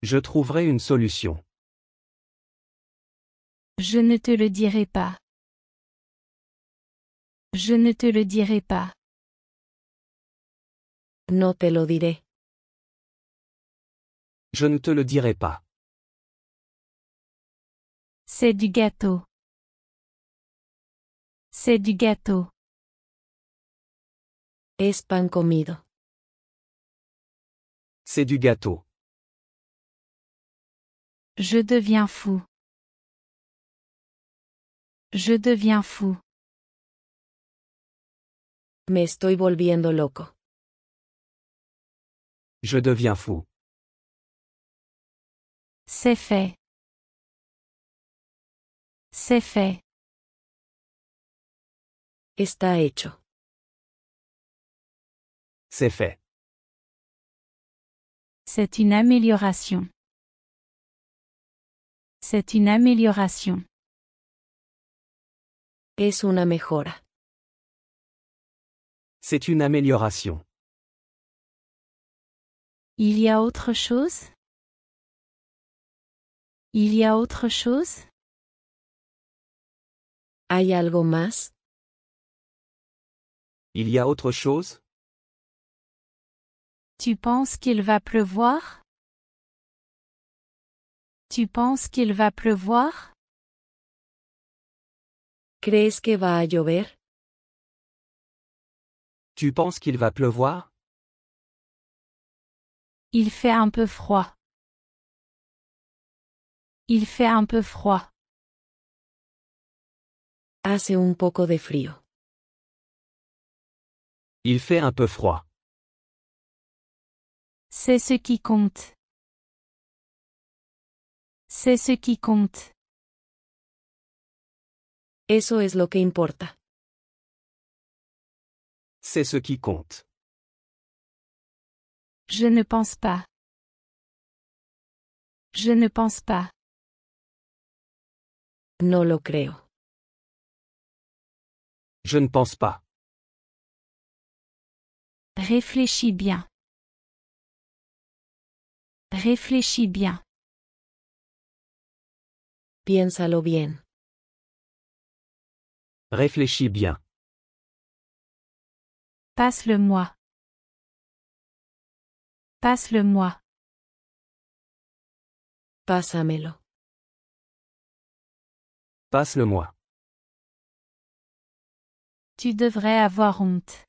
Je trouverai une solution. Je ne te le dirai pas. Je ne te le dirai pas. No te lo diré. Je ne te le dirai pas. C'est du gâteau. C'est du gâteau. Es pan comido. C'est du gâteau. Je deviens fou. Je deviens fou. Me estoy volviendo loco. Je deviens fou. C'est fait. C'est fait. Está hecho. C'est fait. C'est une amélioration. C'est une amélioration. Es una mejora. C'est une amélioration. Il y a autre chose? Il y a autre chose? ¿Hay algo más? Il y a autre chose? Tu penses qu'il va pleuvoir? Tu penses qu'il va pleuvoir? ¿Crees que va a llover? Tu penses qu'il va pleuvoir? Il fait un peu froid. Il fait un peu froid. Hace un poco de frío. Il fait un peu froid. C'est ce qui compte. C'est ce qui compte. Eso es lo que importa. C'est ce qui compte. Je ne pense pas. Je ne pense pas. No lo creo. Je ne pense pas. Réfléchis bien. Réfléchis bien. Piénsalo bien. Réfléchis bien. Passe-le-moi. Passe-le-moi. Pásamelo. Passe-le-moi. Tu devrais avoir honte.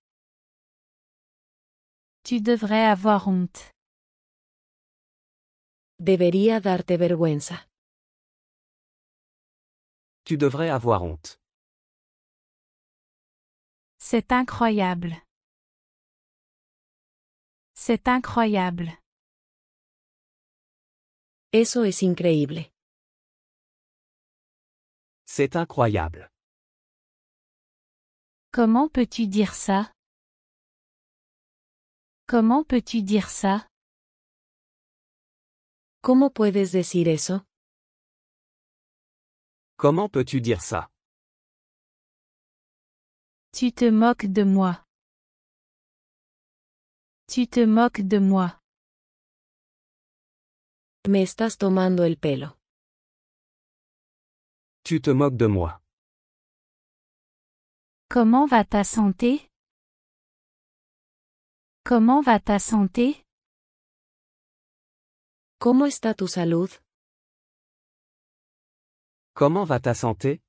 Tu devrais avoir honte. Debería darte vergüenza. Tu devrais avoir honte. C'est incroyable. C'est incroyable. Eso es increíble. C'est incroyable. Comment peux-tu dire ça? Comment peux-tu dire ça? ¿Cómo puedes decir eso? Comment peux-tu dire ça? Tu te moques de moi. Tu te moques de moi. Me estás tomando el pelo. Tu te moques de moi. Comment va ta santé? Comment va ta santé? ¿Cómo está tu salud? Comment va ta santé?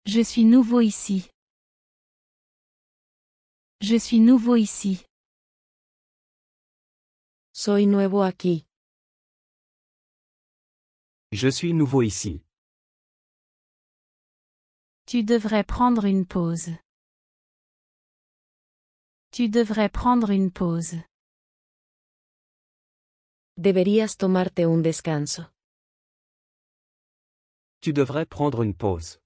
Je suis nouveau ici. Je suis nouveau ici. Soy nuevo aquí. Je suis nouveau ici. Tu devrais prendre une pause. Tu devrais prendre une pause. Deberías tomarte un descanso. Tu devrais prendre une pause.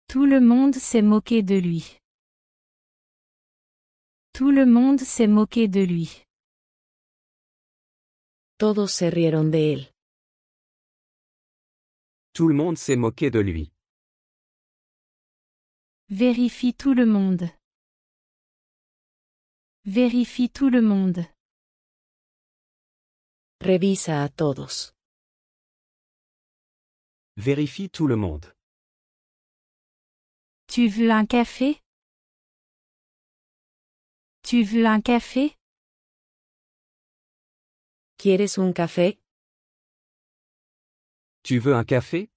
Tout le monde s'est moqué de lui. Tout le monde s'est moqué de lui. Todos se rieron de él. Tout le monde s'est moqué de lui. Vérifie tout le monde. Vérifie tout le monde. Revisa a todos. Vérifie tout le monde. Tu veux un café? Tu veux un café? ¿Quieres un café? Tu veux un café?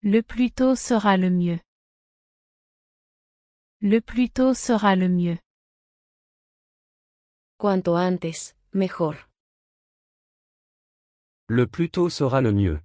Le plus tôt sera le mieux. Le plus tôt sera le mieux. Cuanto antes, mejor. Le plus tôt sera le mieux.